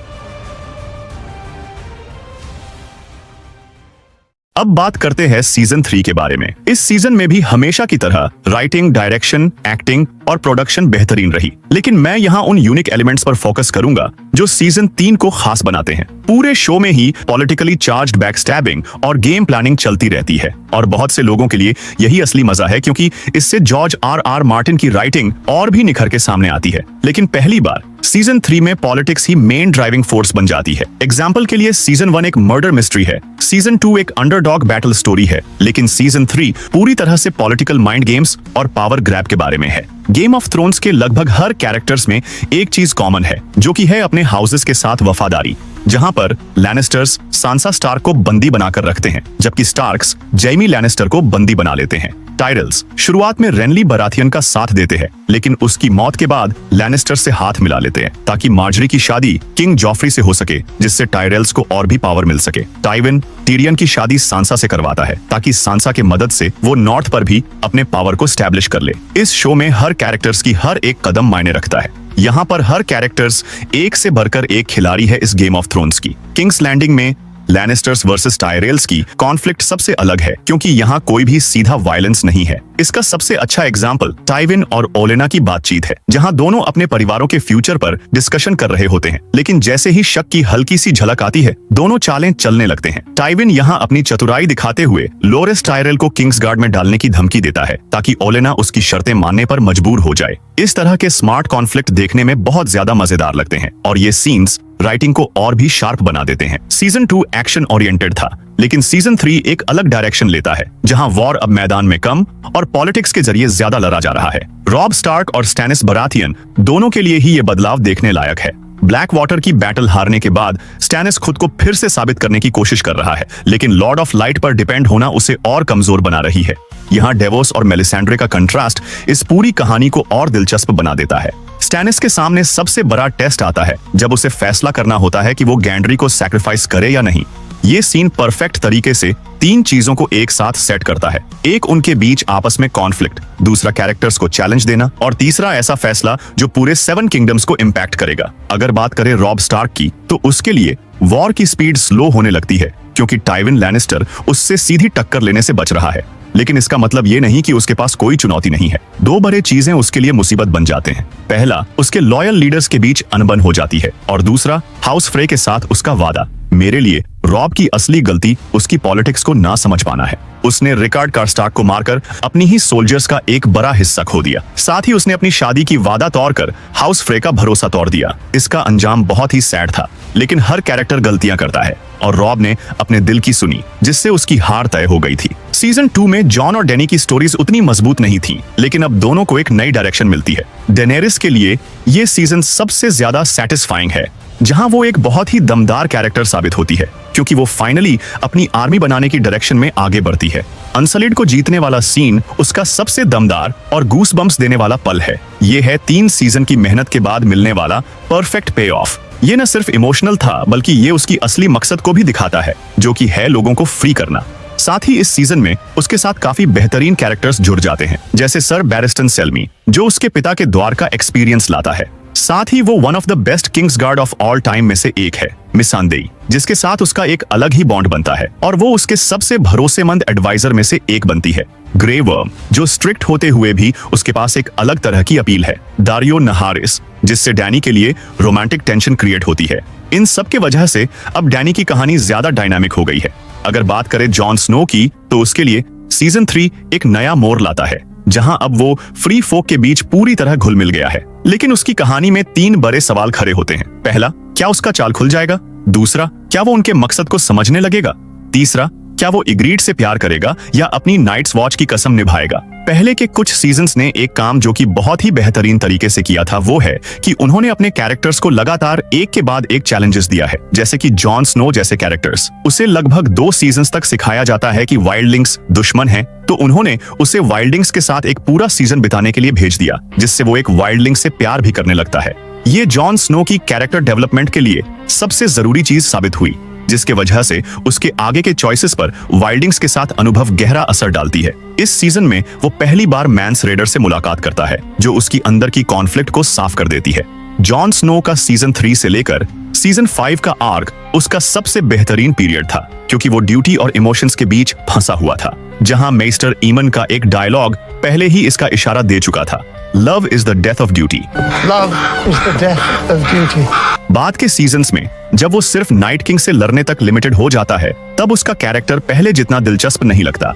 A: अब बात करते हैं सीजन 3 के बारे में। इस सीजन में भी हमेशा की तरह राइटिंग, डायरेक्शन, एक्टिंग और प्रोडक्शन बेहतरीन रही, लेकिन मैं यहाँ उन यूनिक एलिमेंट्स पर फोकस करूंगा जो सीजन 3 को खास बनाते हैं। पूरे शो में ही पॉलिटिकली चार्ज्ड बैकस्टैबिंग और गेम प्लानिंग चलती रहती है, और बहुत से लोगों के लिए यही असली मजा है, क्योंकि इससे जॉर्ज R.R. मार्टिन की राइटिंग और भी निखर के सामने आती है। लेकिन पहली बार सीजन 3 में पॉलिटिक्स ही मेन ड्राइविंग फोर्स बन जाती है। एग्जाम्पल के लिए सीजन 1 एक मर्डर मिस्ट्री है, सीजन 2 एक अंडरडॉग बैटल स्टोरी है, लेकिन सीजन 3 पूरी तरह से पॉलिटिकल माइंड गेम्स और पावर ग्रैब के बारे में है। गेम ऑफ थ्रोन्स के लगभग हर कैरेक्टर्स में एक चीज कॉमन है, जो कि है अपने हाउसेस के साथ वफादारी। जहां पर लैनिस्टर्स सांसा स्टार्क को बंदी बनाकर रखते हैं, जबकि स्टार्क्स जैमी लैनिस्टर को बंदी बना लेते हैं। टायरल्स शुरुआत में रेनली बराथियन का साथ देते हैं, लेकिन उसकी मौत के बाद लैनिस्टर से हाथ मिला लेते हैं, ताकि मार्जरी की शादी किंग जॉफ्री से हो सके, जिससे टायरल्स को और भी पावर मिल सके। टाइविन टिरियन की शादी सांसा से करवाता है, ताकि सांसा के मदद से वो नॉर्थ पर भी अपने पावर को स्टैब्लिश कर ले। इस शो में हर कैरेक्टर्स की हर एक कदम मायने रखता है। यहाँ पर हर कैरेक्टर्स एक से बढ़कर एक खिलाड़ी है इस गेम ऑफ थ्रोन्स की। किंग्स लैंडिंग में लैनिस्टर्स वर्सेस टायरेल्स की कॉन्फ्लिक्ट सबसे अलग है, क्योंकि यहाँ कोई भी सीधा वायलेंस नहीं है। इसका सबसे अच्छा एग्जाम्पल टाइविन और ओलेना की बातचीत है, जहाँ दोनों अपने परिवारों के फ्यूचर पर डिस्कशन कर रहे होते हैं, लेकिन जैसे ही शक की हल्की सी झलक आती है, दोनों चालें चलने लगते हैं। टाइविन यहाँ अपनी चतुराई दिखाते हुए लोरेस टायरेल को किंग्स गार्ड में डालने की धमकी देता है, ताकि ओलेना उसकी शर्तें मानने पर मजबूर हो जाए। इस तरह के स्मार्ट कॉन्फ्लिक्ट देखने में बहुत ज्यादा मजेदार लगते हैं, और ये सीन्स राइटिंग को और भी शार्प बना देते हैं। सीजन 2 एक्शन ओरिएंटेड था, लेकिन सीजन 3 एक अलग डायरेक्शन लेता है, जहां वॉर अब मैदान में कम और पॉलिटिक्स के जरिए ज्यादा लड़ा जा रहा है। रॉब स्टार्क और स्टैनिस बराथियन दोनों के लिए ही ये बदलाव देखने लायक है। ब्लैक वाटर की बैटल हारने के बाद स्टैनिस खुद को फिर से साबित करने की कोशिश कर रहा है, लेकिन लॉर्ड ऑफ लाइट पर डिपेंड होना उसे और कमजोर बना रही है। यहाँ डेवोस और मेलिसेंड्रे का कंट्रास्ट इस पूरी कहानी को और दिलचस्प बना देता है। स्टैनिस के सामने सबसे बड़ा टेस्ट आता है जब उसे फैसला करना होता है कि वो गैंड्री को सैक्रिफाइस करे या नहीं। ये सीन परफेक्ट तरीके से 3 चीजों को एक साथ सेट करता है। एक, उनके बीच आपस में कॉन्फ्लिक्ट, दूसरा कैरेक्टर्स को चैलेंज देना, और तीसरा ऐसा फैसला जो पूरे 7 किंगडम्स को इम्पैक्ट करेगा। अगर बात करें रॉब स्टार्क की, तो उसके लिए वॉर की स्पीड स्लो होने लगती है, क्योंकि टाइविन लैनिस्टर उससे सीधी टक्कर लेने से बच रहा है। लेकिन इसका मतलब ये नहीं कि उसके पास कोई चुनौती नहीं है। दो बड़े चीजें उसके लिए मुसीबत बन जाते हैं। पहला, उसके लॉयल लीडर्स के बीच अनबन हो जाती है, और दूसरा, हाउस फ्रे के साथ उसका वादा। मेरे लिए रॉब की असली गलती उसकी पॉलिटिक्स को ना समझ पाना है। उसने रिकार्ड कारस्टार्क को मारकर अपनी ही सोल्जर्स का एक बड़ा हिस्सा खो दिया। साथ ही उसने अपनी शादी की वादा तोड़कर हाउस फ्रे का भरोसा तोड़ दिया। इसका अंजाम बहुत ही सैड था, लेकिन हर कैरेक्टर गलतियां करता है, और रॉब ने अपने दिल की सुनी, जिससे उसकी हार तय हो गई थी। सीजन 2 में जॉन और डैनी की स्टोरीज उतनी मजबूत नहीं थी, लेकिन अब दोनों को एक नई डायरेक्शन मिलती है। डेनेरिस के लिए ये सीजन सबसे ज्यादा सेटिस्फाइंग है, जहां वो एक बहुत ही दमदार कैरेक्टर साबित होती है, क्योंकि वो फाइनली अपनी आर्मी बनाने की डायरेक्शन में आगे बढ़ती है। अनसलिड को जीतने वाला सीन उसका सबसे दमदार और गूस बम्प्स देने वाला पल है। ये है 3 सीजन की मेहनत के बाद मिलने वाला परफेक्ट पे ऑफ। ये न सिर्फ इमोशनल था, बल्कि ये उसकी असली मकसद को भी दिखाता है, जो कि है लोगों को फ्री करना। साथ ही इस सीजन में उसके साथ काफी बेहतरीन कैरेक्टर्स जुड़ जाते हैं, जैसे सर बैरिस्टन सेल्मी, जो उसके पिता के द्वार का एक्सपीरियंस लाता है। साथ ही वो one of the best Kings guard of all time में से एक है, मिसांदेई, जिसके साथ उसका एक अलग ही बॉन्ड बनता है, और वो उसके सबसे भरोसेमंद एडवाइजर में से एक बनती है। ग्रे वर्म, जो स्ट्रिक्ट होते हुए भी उसके पास एक अलग तरह की अपील है। दारियो नहारिस, जिससे डैनी के लिए रोमांटिक टेंशन क्रिएट होती है। इन सब के वजह से अब डैनी की कहानी ज्यादा डायनामिक हो गई है। अगर बात करें जॉन स्नो की, तो उसके लिए सीजन 3 एक नया मोड़ लाता है, जहां अब वो फ्री फोक के बीच पूरी तरह घुल मिल गया है। लेकिन उसकी कहानी में 3 बड़े सवाल खड़े होते हैं। पहला, क्या उसका चाल खुल जाएगा? दूसरा, क्या वो उनके मकसद को समझने लगेगा? तीसरा, क्या वो इग्रीड से प्यार करेगा या अपनी नाइट्स वॉच की कसम निभाएगा? पहले के कुछ सीजन्स ने एक काम जो कि बहुत ही बेहतरीन तरीके से किया था, वो है कि उन्होंने अपने कैरेक्टर्स को लगातार एक के बाद एक चैलेंजेस दिया है। जैसे कि जॉन स्नो जैसे कैरेक्टर्स, उसे लगभग 2 सीजन्स तक सिखाया जाता है कि वाइल्डलिंग्स दुश्मन हैं, तो उन्होंने उसे वाइल्डलिंग्स के साथ एक पूरा सीजन बिताने के लिए भेज दिया, जिससे वो एक वाइल्डलिंग से प्यार भी करने लगता है। ये जॉन स्नो की कैरेक्टर डेवलपमेंट के लिए सबसे जरूरी चीज साबित हुई, जिसके वजह से उसके आगे के चॉइसेस पर वाइल्डिंग्स के साथ अनुभव गहरा असर डालती है। इस सीजन में वो पहली बार मैंस रेडर से मुलाकात करता है, जो उसकी अंदर की कॉन्फ्लिक्ट को साफ कर देती है। जॉन स्नो का सीजन 3 से लेकर सीजन 5 का आर्क उसका सबसे बेहतरीन पीरियड था, क्योंकि वो ड्यूटी और इमोशंस के बीच फंसा हुआ था, जहां मेस्टर ईमन का एक डायलॉग पहले ही इसका इशारा दे चुका था, love is the death of duty.
E: Love is the death of duty.
A: बाद के सीजन्स में जब वो सिर्फ नाइट किंग से लड़ने तक लिमिटेड हो जाता है, तब उसका कैरेक्टर पहले जितना दिलचस्प नहीं लगता।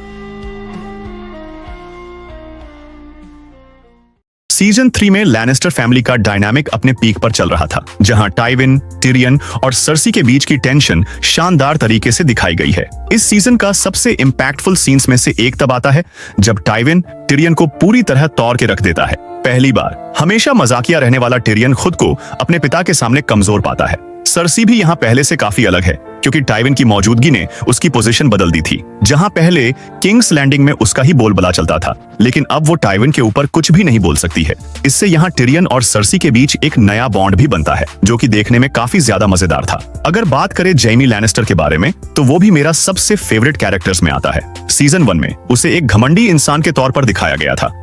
A: सीजन 3 में लैनिस्टर फैमिली का डायनामिक अपने पीक पर चल रहा था, जहां टाइविन, टिरियन और सर्सी के बीच की टेंशन शानदार तरीके से दिखाई गई है। इस सीजन का सबसे इंपैक्टफुल सीन्स में से एक तब आता है जब टाइविन टिरियन को पूरी तरह तोड़ के रख देता है। पहली बार हमेशा मजाकिया रहने वाला टिरियन खुद को अपने पिता के सामने कमजोर पाता है। सर्सी भी यहाँ पहले से काफी अलग है, क्योंकि टाइविन की मौजूदगी ने उसकी पोजीशन बदल दी थी। जहां पहले किंग्स लैंडिंग में उसका ही बोलबाला चलता था, लेकिन अब वो टाइविन के ऊपर कुछ भी नहीं बोल सकती है। इससे यहाँ टिरियन और सर्सी के बीच एक नया बॉन्ड भी बनता है, जो कि देखने में काफी ज्यादा मजेदार था। अगर बात करें जैमी लैनिस्टर के बारे में, तो वो भी मेरा सबसे फेवरेट कैरेक्टर्स में आता है। सीजन 1 में उसे एक घमंडी इंसान के तौर पर दिखाया गया था।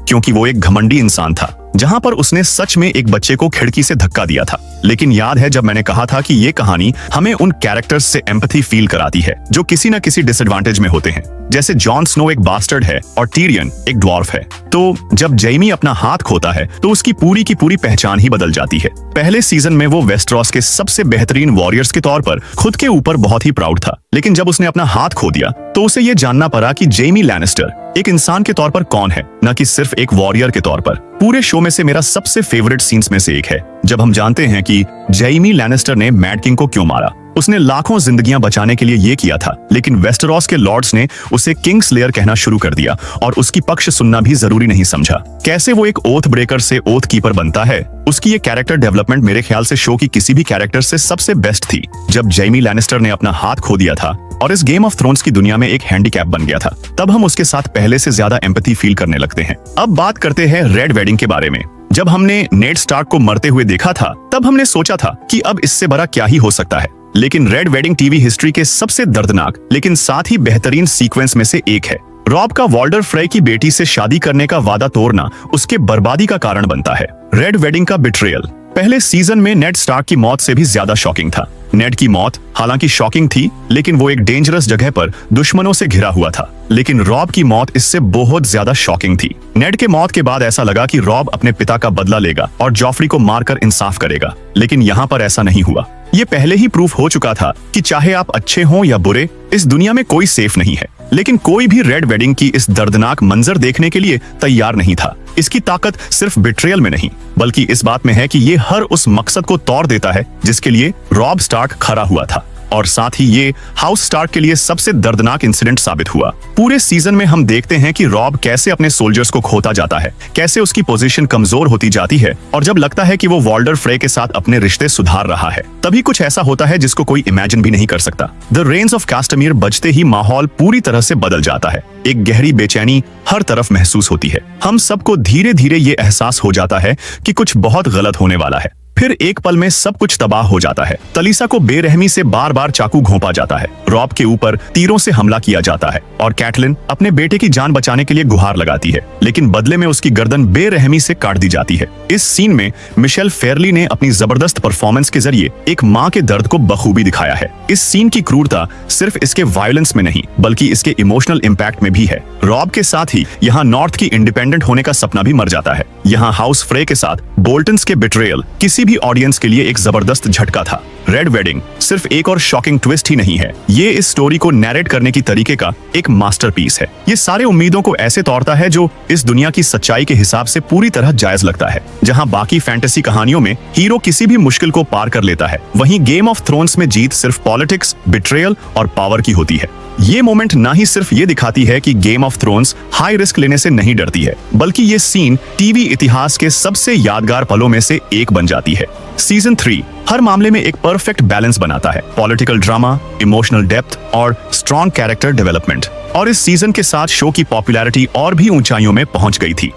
A: क्योंकि वो एक घमंडी इंसान था, जहां पर उसने सच में एक बच्चे को खिड़की से धक्का दिया था। लेकिन याद है जब मैंने कहा था कि ये कहानी हमें उन कैरेक्टर्स से एम्पैथी फील कराती है जो किसी न किसी डिसएडवांटेज में होते हैं। जैसे जॉन स्नो एक बास्टर्ड है और टिरियन एक ड्वार्फ है, तो जब जैमी अपना हाथ खोता है तो उसकी पूरी की पूरी पहचान ही बदल जाती है। पहले सीजन में वो वेस्टरॉस के सबसे बेहतरीन वॉरियर्स के तौर पर खुद के ऊपर बहुत ही प्राउड था, लेकिन जब उसने अपना हाथ खो दिया तो उसे ये जानना पड़ा कि जैमी लैनिस्टर एक इंसान के तौर पर कौन है, न कि सिर्फ एक वॉरियर के तौर पर। पूरे शो में से मेरा सबसे फेवरेट सीन्स में से एक है जब हम जानते हैं कि जैमी लैनिस्टर ने मैड किंग को क्यों मारा। उसने लाखों जिंदगियां बचाने के लिए ये किया था, लेकिन वेस्टरॉस के लॉर्ड्स ने उसे किंग स्लेयर कहना शुरू कर दिया और उसकी पक्ष सुनना भी जरूरी नहीं समझा। कैसे वो एक ओथ ब्रेकर से ओथ कीपर बनता है, उसकी ये कैरेक्टर डेवलपमेंट मेरे ख्याल से शो की किसी भी कैरेक्टर से सबसे बेस्ट थी। जब जैमी लैनिस्टर ने अपना हाथ खो दिया था और इस गेम ऑफ थ्रोन्स की दुनिया में एक हैंडीकैप बन गया था, तब हम उसके साथ पहले से ज्यादा एम्पैथी फील करने लगते हैं। अब बात करते हैं रेड वेडिंग के बारे में। जब हमने नेड स्टार्क को मरते हुए देखा था, तब हमने सोचा था कि अब इससे बड़ा क्या ही हो सकता है। लेकिन रेड वेडिंग टीवी हिस्ट्री के सबसे दर्दनाक लेकिन साथ ही बेहतरीन सीक्वेंस में से एक है। रॉब का वॉल्डर फ्रे की बेटी से शादी करने का वादा तोड़ना उसके बर्बादी का कारण बनता है। रेड वेडिंग का बिट्रेयल पहले सीजन में नेड स्टार्क की मौत से भी ज्यादा शॉकिंग था, नेड की मौत हालांकि शॉकिंग थी, लेकिन वो एक डेंजरस जगह पर दुश्मनों से घिरा हुआ था। लेकिन रॉब की मौत इससे बहुत ज्यादा शॉकिंग थी। नेड के मौत के बाद ऐसा लगा कि रॉब अपने पिता का बदला लेगा और जॉफ्री को मारकर इंसाफ करेगा, लेकिन यहाँ पर ऐसा नहीं हुआ। ये पहले ही प्रूफ हो चुका था कि चाहे आप अच्छे हों या बुरे, इस दुनिया में कोई सेफ नहीं है। लेकिन कोई भी रेड वेडिंग की इस दर्दनाक मंजर देखने के लिए तैयार नहीं था। इसकी ताकत सिर्फ बिट्रेयल में नहीं, बल्कि इस बात में है कि ये हर उस मकसद को तोड़ देता है जिसके लिए रॉब स्टार्क खड़ा हुआ था। और साथ ही ये हाउस स्टार्क के लिए सबसे दर्दनाक इंसिडेंट साबित हुआ। पूरे सीजन में हम देखते हैं कि रॉब कैसे अपने सोल्जर्स को खोता जाता है, कैसे उसकी पोजीशन कमजोर होती जाती है, और जब लगता है कि वो वॉल्डर फ्रे के साथ अपने रिश्ते सुधार रहा है, तभी कुछ ऐसा होता है जिसको कोई इमेजिन भी नहीं कर सकता। द रेन्स ऑफ कास्टमीर बजते ही माहौल पूरी तरह से बदल जाता है। एक गहरी बेचैनी हर तरफ महसूस होती है। हम सबको धीरे धीरे ये एहसास हो जाता है कि कुछ बहुत गलत होने वाला है। फिर एक पल में सब कुछ तबाह हो जाता है। तलीसा को बेरहमी से बार बार चाकू घोंपा जाता है, रॉब के ऊपर तीरों से हमला किया जाता है और कैटलिन अपने बेटे की जान बचाने के लिए गुहार लगाती है, लेकिन बदले में उसकी गर्दन बेरहमी से काट दी जाती है। इस सीन में मिशेल फेयरली ने अपनी जबरदस्त परफॉर्मेंस के जरिए एक माँ के दर्द को बखूबी दिखाया है। इस सीन की क्रूरता सिर्फ इसके वायलेंस में नहीं, बल्कि इसके इमोशनल इम्पैक्ट में भी है। रॉब के साथ ही यहाँ नॉर्थ की इंडिपेंडेंट होने का सपना भी मर जाता है। यहाँ हाउस फ्रे के साथ बोल्टन्स के बिट्रेयल किसी भी ऑडियंस के लिए एक जबरदस्त झटका था। रेड वेडिंग सिर्फ एक और शॉकिंग ट्विस्ट ही नहीं है, ये इस स्टोरी को नैरेट करने की तरीके का एक मास्टरपीस है। ये सारे उम्मीदों को ऐसे तोड़ता है जो इस दुनिया की सच्चाई के हिसाब से पूरी तरह जायज लगता है। जहां बाकी फैंटेसी कहानियों में हीरो किसी भी मुश्किल को पार कर लेता है, वहीं गेम ऑफ थ्रोन्स में जीत सिर्फ पॉलिटिक्स, बिट्रेयल और पावर की होती है। ये मोमेंट ना ही सिर्फ ये दिखाती है कि game of thrones high risk लेने से नहीं डरती है, बल्कि ये सीन टीवी इतिहास के सबसे यादगार पलों में से एक बन जाती है। सीजन 3 हर मामले में एक परफेक्ट बैलेंस बनाता है, पॉलिटिकल ड्रामा, इमोशनल डेप्थ और स्ट्रॉन्ग कैरेक्टर डेवलपमेंट। और इस सीजन के साथ शो की पॉपुलैरिटी और भी ऊंचाइयों में पहुंच गई थी।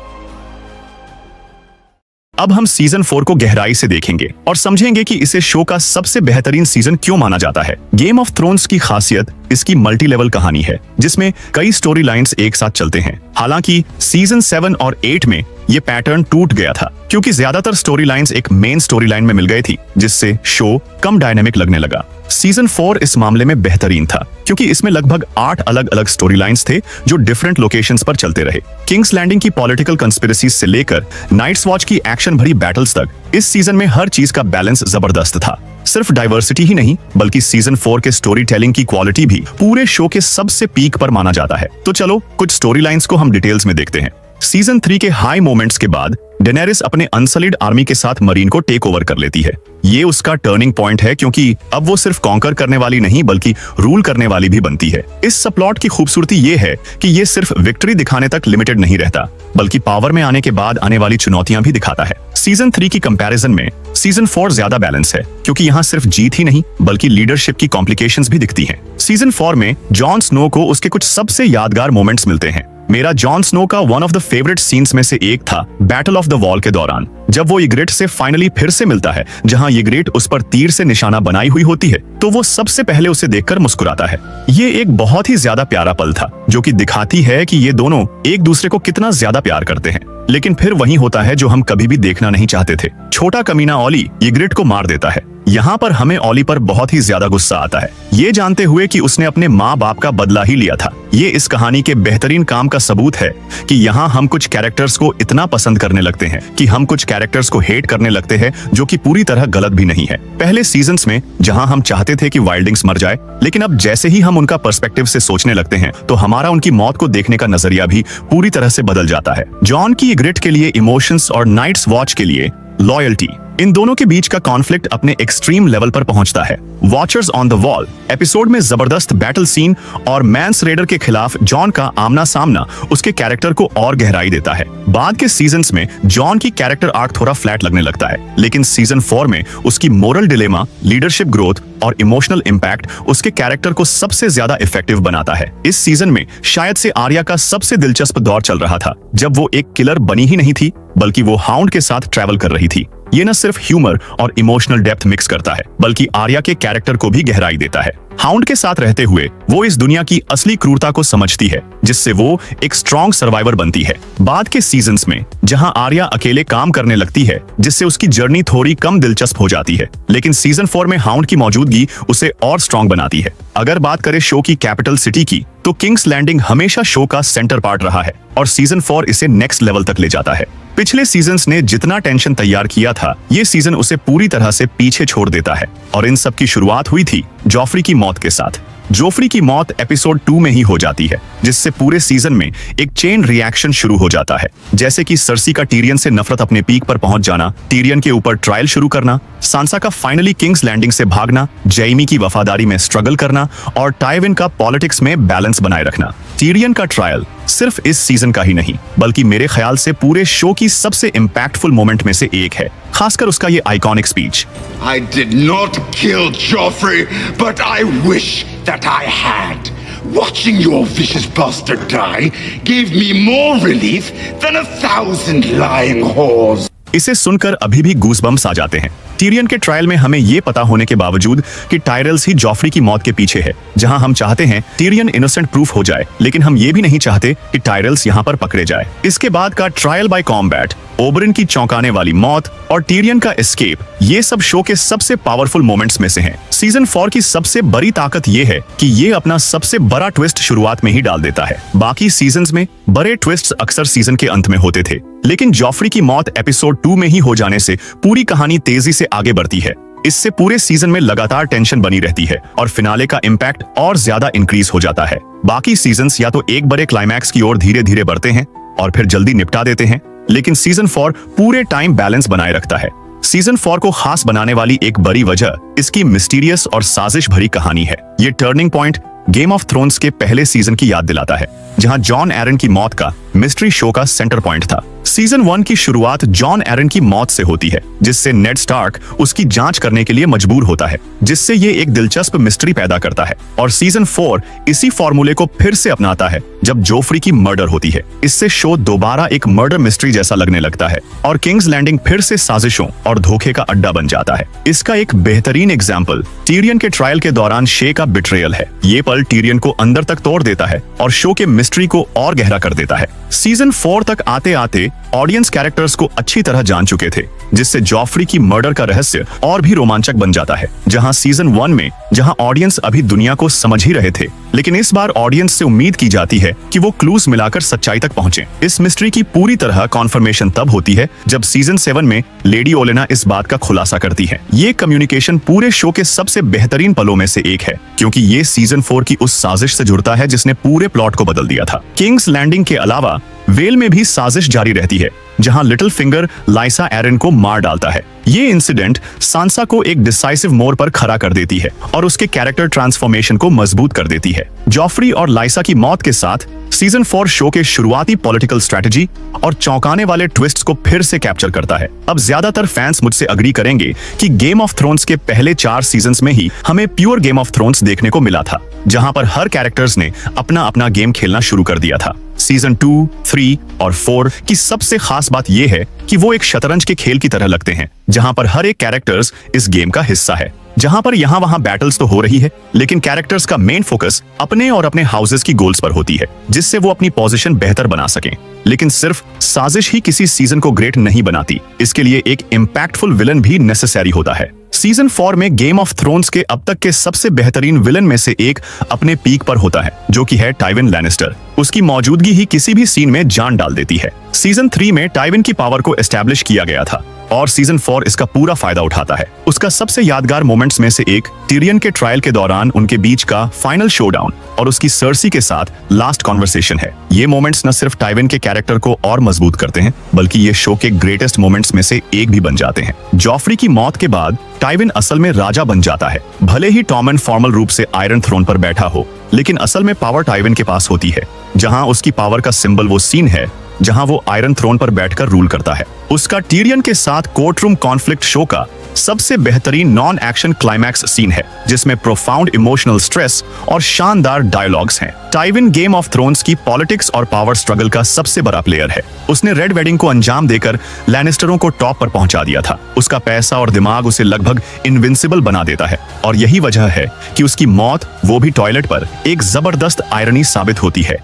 A: अब हम सीजन 4 को गहराई से देखेंगे और समझेंगे कि इसे शो का सबसे बेहतरीन सीजन क्यों माना जाता है। गेम ऑफ थ्रोन्स की खासियत इसकी मल्टी लेवल कहानी है, जिसमें कई स्टोरी लाइन्स एक साथ चलते हैं। हालांकि सीजन 7 और 8 में ये पैटर्न टूट गया था, क्योंकि ज्यादातर स्टोरी लाइन्स एक मेन स्टोरी लाइन में मिल गई थी, जिससे शो कम डायनेमिक लगने लगा। सीजन 4 इस मामले में बेहतरीन था, क्योंकि इसमें लगभग 8 अलग अलग स्टोरी लाइन्स थे जो डिफरेंट लोकेशंस पर चलते रहे। किंग्स लैंडिंग की पॉलिटिकल कंस्पिरेसीज से लेकर नाइट्स वॉच की एक्शन भरी बैटल्स तक, इस सीजन में हर चीज का बैलेंस जबरदस्त था। सिर्फ डाइवर्सिटी ही नहीं, बल्कि सीजन 4 के स्टोरी टेलिंग की क्वालिटी भी पूरे शो के सबसे पीक पर माना जाता है। तो चलो कुछ स्टोरी लाइन्स को हम डिटेल्स में देखते हैं। सीजन 3 के हाई मोमेंट्स के बाद डेनेरिस अपने अनसलिड आर्मी के साथ मरीन को टेक ओवर कर लेती है। ये उसका टर्निंग पॉइंट है, क्योंकि अब वो सिर्फ कॉन्कर करने वाली नहीं, बल्कि रूल करने वाली भी बनती है। इस सबप्लॉट की खूबसूरती ये है कि ये सिर्फ विक्ट्री दिखाने तक लिमिटेड नहीं रहता, बल्कि पावर में आने के बाद आने वाली चुनौतियां भी दिखाता है। सीजन 3 की कंपैरिजन में सीजन 4 ज्यादा बैलेंस है, क्योंकि यहाँ सिर्फ जीत ही नहीं, बल्कि लीडरशिप की कॉम्प्लिकेशंस भी दिखती हैं। सीजन 4 में जॉन स्नो को उसके कुछ सबसे यादगार मोमेंट्स मिलते हैं। मेरा जॉन स्नो का one of the favourite scenes में से एक था बैटल ऑफ द वॉल के दौरान, जब वो ईग्रेट से फाइनली फिर से मिलता है, जहां ईग्रेट उस पर तीर से निशाना बनाई हुई होती है, तो वो सबसे पहले उसे देखकर मुस्कुराता है। ये एक बहुत ही ज्यादा प्यारा पल था, जो कि दिखाती है कि ये दोनों एक दूसरे को कितना ज्यादा प्यार करते हैं। लेकिन फिर वही होता है जो हम कभी भी देखना नहीं चाहते थे। छोटा कमीना ऑली ईग्रेट को मार देता है। यहाँ पर हमें ऑली पर बहुत ही ज्यादा गुस्सा आता है, ये जानते हुए कि उसने अपने माँ बाप का बदला ही लिया था। ये इस कहानी के बेहतरीन काम का सबूत है कि यहाँ हम कुछ कैरेक्टर्स को इतना पसंद करने लगते हैं कि हम कुछ कैरेक्टर्स को हेट करने लगते हैं, जो कि पूरी तरह गलत भी नहीं है। पहले सीजन्स में जहाँ हम चाहते थे कि वाइल्डिंग्स मर जाए, लेकिन अब जैसे ही हम उनका पर्सपेक्टिव से सोचने लगते हैं, तो हमारा उनकी मौत को देखने का नजरिया भी पूरी तरह से बदल जाता है। जॉन की ईग्रेट के लिए इमोशंस और नाइट्स वॉच के लिए लॉयल्टी, इन दोनों के बीच का कॉन्फ्लिक्ट अपने एक्सट्रीम लेवल पर पहुंचता है। Watchers on the wall episode में जबरदस्त बैटल सीन और मैंस रेडर के खिलाफ जॉन का आमना सामना उसके कैरेक्टर को और गहराई देता है। बाद के सीजन्स में जॉन की कैरेक्टर आर्क थोड़ा फ्लैट लगने लगता है, लेकिन सीजन 4 में उसकी मोरल डिलेमा, लीडरशिप ग्रोथ और इमोशनल इम्पैक्ट उसके कैरेक्टर को सबसे ज्यादा इफेक्टिव बनाता है। इस सीजन में शायद से आर्या का सबसे दिलचस्प दौर चल रहा था, जब वो एक किलर बनी ही नहीं थी, बल्कि वो हाउंड के साथ ट्रैवल कर रही थी। ये न सिर्फ ह्यूमर और इमोशनल डेप्थ मिक्स करता है, बल्कि आर्या के कैरेक्टर को भी गहराई देता है। हाउंड के साथ रहते हुए वो इस दुनिया की असली क्रूरता को समझती है, जिससे वो एक स्ट्रॉन्ग सर्वाइवर बनती है। बाद के सीजन्स में जहां आर्या अकेले काम करने लगती है, जिससे उसकी जर्नी थोड़ी कम दिलचस्प हो जाती है, लेकिन सीजन 4 में हाउंड की मौजूदगी उसे और स्ट्रॉन्ग बनाती है। अगर बात करें शो की कैपिटल सिटी की, तो किंग्स लैंडिंग हमेशा शो का सेंटर पार्ट रहा है और सीजन 4 इसे नेक्स्ट लेवल तक ले जाता है। पिछले सीजन्स ने जितना टेंशन तैयार किया था, ये सीजन उसे पूरी तरह से पीछे छोड़ देता है और इन सब की शुरुआत हुई थी जॉफ्री की मौत के साथ। जोफ्री की मौत एपिसोड 2 में ही हो जाती है, जिससे पूरे सीजन में एक चेन रिएक्शन शुरू हो जाता है, जैसे कि सर्सी का टीरियन से नफरत अपने पीक पर पहुंच जाना, टीरियन के ऊपर ट्रायल शुरू करना, सांसा का फाइनली किंग्स लैंडिंग से भागना, जैमी की वफादारी में स्ट्रगल करना और टाइविन का पॉलिटिक्स में बैलेंस बनाए रखना। टीरियन का ट्रायल सिर्फ इस सीजन का ही नहीं, बल्कि मेरे ख्याल से पूरे शो की सबसे इम्पैक्टफुल मोमेंट में से एक है, खासकर उसका ये iconic speech.
F: I did not kill Joffrey, but I wish that I had. Watching your vicious bastard die gave me more relief than 1,000 lying whores.
A: इसे सुनकर अभी भी गूसबम्स आ जाते हैं। टीरियन के ट्रायल में हमें ये पता होने के बावजूद कि टायरल्स ही जॉफ्री की मौत के पीछे है, जहां हम चाहते हैं टीरियन इनोसेंट प्रूफ हो जाए, लेकिन हम ये भी नहीं चाहते कि टायरल्स यहां पर पकड़े जाए। इसके बाद का ट्रायल बाय कॉम्बैट, ओबरन की चौंकाने वाली मौत और टीरियन का एस्केप, ये सब शो के सबसे पावरफुल मोमेंट्स में से हैं। सीजन 4 की सबसे बड़ी ताकत ये है कि ये अपना सबसे बड़ा ट्विस्ट शुरुआत में ही डाल देता है। बाकी सीजन्स में बड़े ट्विस्ट्स अक्सर सीजन के अंत में होते थे, लेकिन जॉफ्री की मौत एपिसोड 2 में ही हो जाने से पूरी कहानी तेजी से आगे बढ़ती है। इससे पूरे सीजन में लगातार टेंशन बनी रहती है और फिनाले का इम्पैक्ट और ज्यादा इंक्रीज हो जाता है। बाकी सीजन्स या तो एक बड़े क्लाइमैक्स की ओर धीरे धीरे बढ़ते हैं और फिर जल्दी निपटा देते हैं, लेकिन सीजन 4 पूरे टाइम बैलेंस बनाए रखता है। सीजन 4 को खास बनाने वाली एक बड़ी वजह इसकी मिस्टीरियस और साजिश भरी कहानी है। ये turning point game of thrones के पहले सीजन की याद दिलाता है, जहां जॉन एरन की मौत का मिस्ट्री शो का सेंटर पॉइंट था। सीजन 1 की शुरुआत जॉन एरन की मौत से होती है, जिससे नेड स्टार्क उसकी जांच करने के लिए मजबूर होता है, जिससे ये एक दिलचस्प मिस्ट्री पैदा करता है। और सीजन 4 इसी फॉर्मूले को फिर से अपनाता है जब जोफ्री की मर्डर होती है। इससे शो दोबारा एक मर्डर मिस्ट्री जैसा लगने लगता है और किंग्स लैंडिंग फिर से साजिशों और धोखे का अड्डा बन जाता है। इसका एक बेहतरीन एग्जाम्पल टीरियन के ट्रायल के दौरान शे का बिट्रेयल है। ये पल टीरियन को अंदर तक तोड़ देता है और शो के मिस्ट्री को और गहरा कर देता है। सीजन 4 तक आते आते ऑडियंस कैरेक्टर्स को अच्छी तरह जान चुके थे, जिससे जॉफ्री की मर्डर का रहस्य और भी रोमांचक बन जाता है। जहां सीजन 1 में जहां ऑडियंस अभी दुनिया को समझ ही रहे थे, लेकिन इस बार ऑडियंस से उम्मीद की जाती है कि वो क्लूज मिलाकर सच्चाई तक पहुंचे। इस मिस्ट्री की पूरी तरह कॉन्फर्मेशन तब होती है जब सीजन 7 में लेडी ओलेना इस बात का खुलासा करती है। ये कम्युनिकेशन पूरे शो के सबसे बेहतरीन पलों में से एक है, क्योंकि ये सीजन 4 की उस साजिश से जुड़ता है जिसने पूरे प्लॉट को बदल दिया था। किंग्स लैंडिंग के अलावा वेल में भी साजिश जारी रहती है, जहां लिटिल फिंगर लाइसा एरन को मार डालता है। ये इंसिडेंट सांसा को एक डिसाइसिव मोड़ पर खड़ा कर देती है और उसके कैरेक्टर ट्रांसफॉर्मेशन को मजबूत कर देती है। जॉफ्री और लाइसा की मौत के साथ सीजन 4 शो के शुरुआती पॉलिटिकल स्ट्रेटजी और चौंकाने वाले ट्विस्ट्स को फिर से कैप्चर करता है। अब ज्यादातर फैंस मुझसे अग्री करेंगे कि गेम ऑफ थ्रोन्स के पहले 4 सीजन्स में ही हमें प्योर गेम ऑफ थ्रोन्स देखने को मिला था, जहां पर हर कैरेक्टर्स ने अपना अपना गेम खेलना शुरू कर दिया था। सीजन 2, 3 और 4 की सबसे खास बात यह है कि वो एक शतरंज के खेल की तरह लगते हैं, जहां पर हर एक कैरेक्टर्स इस गेम का हिस्सा है। जहां पर यहां वहां बैटल्स तो हो रही है, लेकिन कैरेक्टर्स का मेन फोकस अपने और अपने हाउसेस की गोल्स पर होती है, जिससे वो अपनी पोजीशन बेहतर बना सकें। लेकिन सिर्फ साजिश ही किसी सीजन को ग्रेट नहीं बनाती, इसके लिए एक इम्पैक्टफुल विलन भी नेसेसरी होता है। सीजन 4 में गेम ऑफ थ्रोन्स के अब तक के सबसे बेहतरीन विलन में से एक अपने पीक पर होता है, जो कि है टाइविन लैनिस्टर। उसकी मौजूदगी ही किसी भी सीन में जान डाल देती है। सीजन 3 में टाइविन की पावर को एस्टैब्लिश किया गया था और सीजन 4 इसका पूरा फायदा उठाता है। उसका सबसे यादगार मोमेंट्स में से एक टीरियन के ट्रायल के दौरान उनके बीच का फाइनल शोडाउन और उसकी सर्सी के साथ लास्ट कॉन्वर्सेशन है। ये मोमेंट्स न सिर्फ टाइविन के कैरेक्टर को और मजबूत करते हैं, बल्कि ये शो के ग्रेटेस्ट मोमेंट्स में से एक भी बन जाते हैं। जॉफ्री की मौत के बाद टाइविन असल में राजा बन जाता है। भले ही टॉमन फॉर्मल रूप से आयरन थ्रोन पर बैठा हो, लेकिन असल में पावर टाइविन के पास होती है। जहां उसकी पावर का सिंबल वो सीन है जहां वो आयरन थ्रोन पर बैठकर रूल करता है। उसका टीरियन के साथ कोर्टरूम कॉन्फ्लिक्ट शो का सबसे बेहतरीन नॉन एक्शन क्लाइमैक्स सीन है, जिसमें प्रोफाउंड इमोशनल स्ट्रेस और शानदार डायलॉग्स हैं। टाइविन गेम ऑफ थ्रोन्स की पॉलिटिक्स और पावर स्ट्रगल का सबसे बड़ा प्लेयर है। उसने रेड वेडिंग को अंजाम देकर लैनिस्टरों को टॉप पर पहुंचा दिया था। उसका पैसा और दिमाग उसे लगभग इनविंसिबल बना देता है, और यही वजह है कि उसकी मौत, वो भी टॉयलेट पर, एक जबरदस्त आयरनी साबित होती है।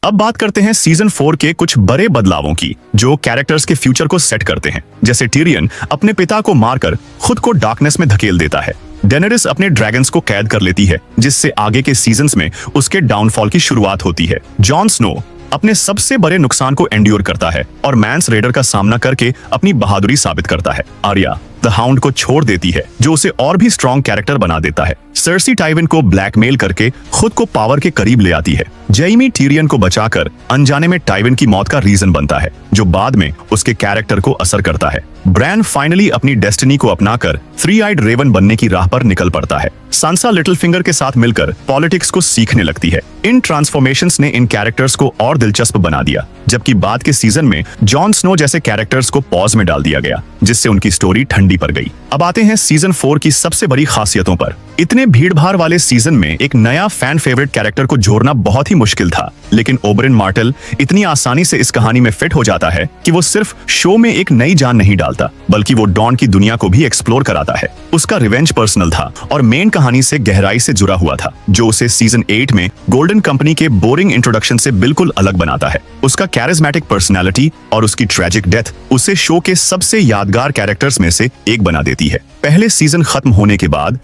A: अब बात करते हैं सीजन 4 के कुछ बड़े बदलावों की, जो कैरेक्टर्स के फ्यूचर को सेट करते हैं। जैसे टिरियन अपने पिता को मारकर खुद को डार्कनेस में धकेल देता है। डेनेरिस अपने ड्रैगन्स को कैद कर लेती है, जिससे आगे के सीजन्स में उसके डाउनफॉल की शुरुआत होती है। जॉन स्नो अपने सबसे बड़े नुकसान को एंड्योर करता है और मैंस रेडर का सामना करके अपनी बहादुरी साबित करता है। आर्या द हाउंड को छोड़ देती है, जो उसे और भी स्ट्रॉन्ग कैरेक्टर बना देता है। सर्सी टाइविन को ब्लैकमेल करके खुद को पावर के करीब ले आती है। जेमी टिरियन को बचाकर अनजाने में टाइविन की मौत का रीजन बनता है, जो बाद में उसके कैरेक्टर को असर करता है। ब्रैन फाइनली अपनी डेस्टिनी को अपनाकर 3-आइड रेवन बनने की राह पर निकल पड़ता है। सांसा लिटिलफिंगर के साथ मिलकर पॉलिटिक्स को सीखने लगती है। इन ट्रांसफॉर्मेशंस ने इन कैरेक्टर्स को और दिलचस्प बना दिया, जबकि बाद के सीजन में जॉन स्नो जैसे कैरेक्टर्स को पॉज में डाल दिया गया, जिससे उनकी स्टोरी ठंडी पड़ गई। अब आते हैं सीजन 4 की सबसे बड़ी खासियतों पर। इतने भीड़भाड़ वाले सीजन में एक नया फैन फेवरेट कैरेक्टर को जोड़ना बहुत ही मुश्किल था, लेकिन ओबरिन मार्टेल इतनी आसानी से इस कहानी में फिट हो जाता है कि वो सिर्फ शो में एक नई जान नहीं डालता, बल्कि वो डॉन की दुनिया को भी एक्सप्लोर कराता है। उसका रिवेंज पर्सनल था और मेन कहानी से गहराई से जुड़ा हुआ था, जो उसे सीजन 8 में गोल्डन कंपनी के बोरिंग इंट्रोडक्शन से बिल्कुल अलग बनाता है। उसका कैरिज्मेटिक पर्सनैलिटी और उसकी ट्रेजिक डेथ उसे शो के सबसे यादगार कैरेक्टर्स में से एक बना देती है। पहले सीजन खत्म होने के बाद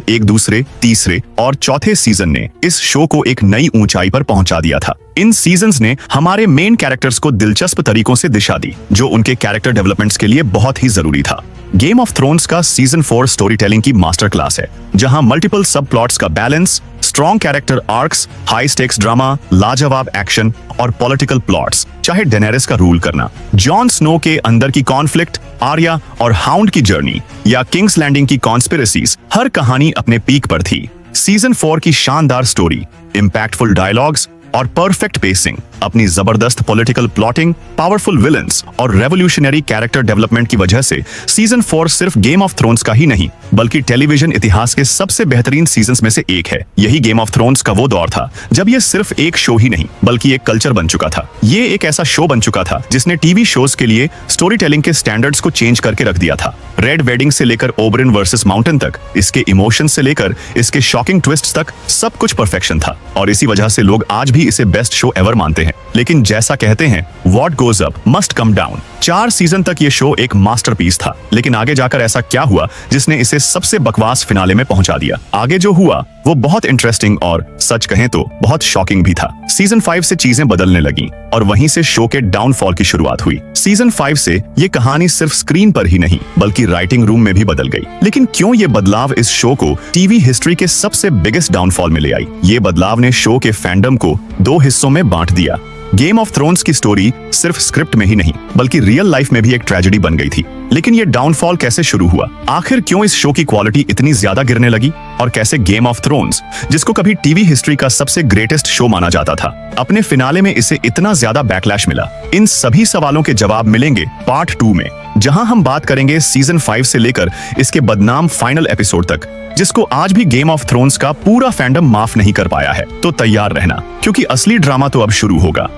A: एक दूसरे, तीसरे और चौथे सीजन ने इस शो को एक नई ऊंचाई पर पहुंचा दिया था। इन सीजन्स ने हमारे मेन कैरेक्टर्स को दिलचस्प तरीकों से दिशा दी, जो उनके कैरेक्टर डेवलपमेंट्स के लिए बहुत ही जरूरी था। गेम ऑफ थ्रोन्स का सीजन 4 स्टोरी टेलिंग की मास्टर क्लास है, जहां मल्टीपल सब प्लॉट्स का balance, strong character arcs, high stakes drama, लाजवाब एक्शन और पॉलिटिकल प्लॉट्स, चाहे डेनेरिस का रूल करना, जॉन स्नो के अंदर की कॉन्फ्लिक्ट, आर्या और हाउंड की जर्नी, या किंग्स लैंडिंग की कॉन्स्पिरेसीज, हर कहानी अपने पीक पर थी। सीजन 4 की शानदार स्टोरी, इंपैक्टफुल डायलॉग्स और परफेक्ट पेसिंग, अपनी जबरदस्त पॉलिटिकल प्लॉटिंग, पावरफुल विलन्स और रेवोल्यूशनरी कैरेक्टर डेवलपमेंट की वजह से सीजन 4 सिर्फ गेम ऑफ थ्रोन्स का ही नहीं, बल्कि टेलीविजन इतिहास के सबसे बेहतरीन सीजन्स में से एक है। यही गेम ऑफ थ्रोन्स का वो दौर था जब ये सिर्फ एक शो ही नहीं, बल्कि एक कल्चर बन चुका था। ये एक ऐसा शो बन चुका था जिसने टीवी शोज के लिए स्टोरी टेलिंग के स्टैंडर्ड्स को चेंज करके रख दिया था। रेड वेडिंग से लेकर ओबरिन वर्सेस माउंटेन तक, इसके इमोशन से लेकर इसके शॉकिंग ट्विस्ट तक, सब कुछ परफेक्शन था, और इसी वजह से लोग आज भी इसे बेस्ट शो एवर मानते हैं। लेकिन जैसा कहते हैं, what goes up must come down. 4 season तक ये शो एक मास्टरपीस था, लेकिन आगे जाकर ऐसा क्या हुआ जिसने इसे सबसे बकवास फिनाले में पहुंचा दिया? आगे जो हुआ वो बहुत इंटरेस्टिंग और सच कहें तो बहुत शॉकिंग भी था। सीजन 5 से चीजें बदलने लगी और वहीं से शो के डाउनफॉल की शुरुआत हुई। सीजन 5 से ये कहानी सिर्फ स्क्रीन पर ही नहीं, बल्कि राइटिंग रूम में भी बदल गई। लेकिन क्यों ये बदलाव इस शो को टीवी हिस्ट्री के सबसे बिगेस्ट डाउनफॉल में ले आई? ये बदलाव ने शो के फैंडम को 2 हिस्सों में बांट दिया। गेम ऑफ थ्रोन्स की स्टोरी सिर्फ स्क्रिप्ट में ही नहीं, बल्कि रियल लाइफ में भी एक ट्रेजेडी बन गई थी। लेकिन ये डाउनफॉल कैसे शुरू हुआ? आखिर क्यों इस शो की क्वालिटी इतनी ज्यादा गिरने लगी? और कैसे गेम ऑफ थ्रोन्स, जिसको कभी टीवी हिस्ट्री का सबसे ग्रेटेस्ट शो माना जाता था, अपने फिनाले में इसे इतना ज्यादा बैकलैश मिला? इन सभी सवालों के जवाब मिलेंगे पार्ट 2 में, जहां हम बात करेंगे सीजन 5 से लेकर इसके बदनाम फाइनल एपिसोड तक, जिसको आज भी गेम ऑफ थ्रोन्स का पूरा फैंडम माफ नहीं कर पाया है। तो तैयार रहना, क्योंकि असली ड्रामा तो अब शुरू होगा।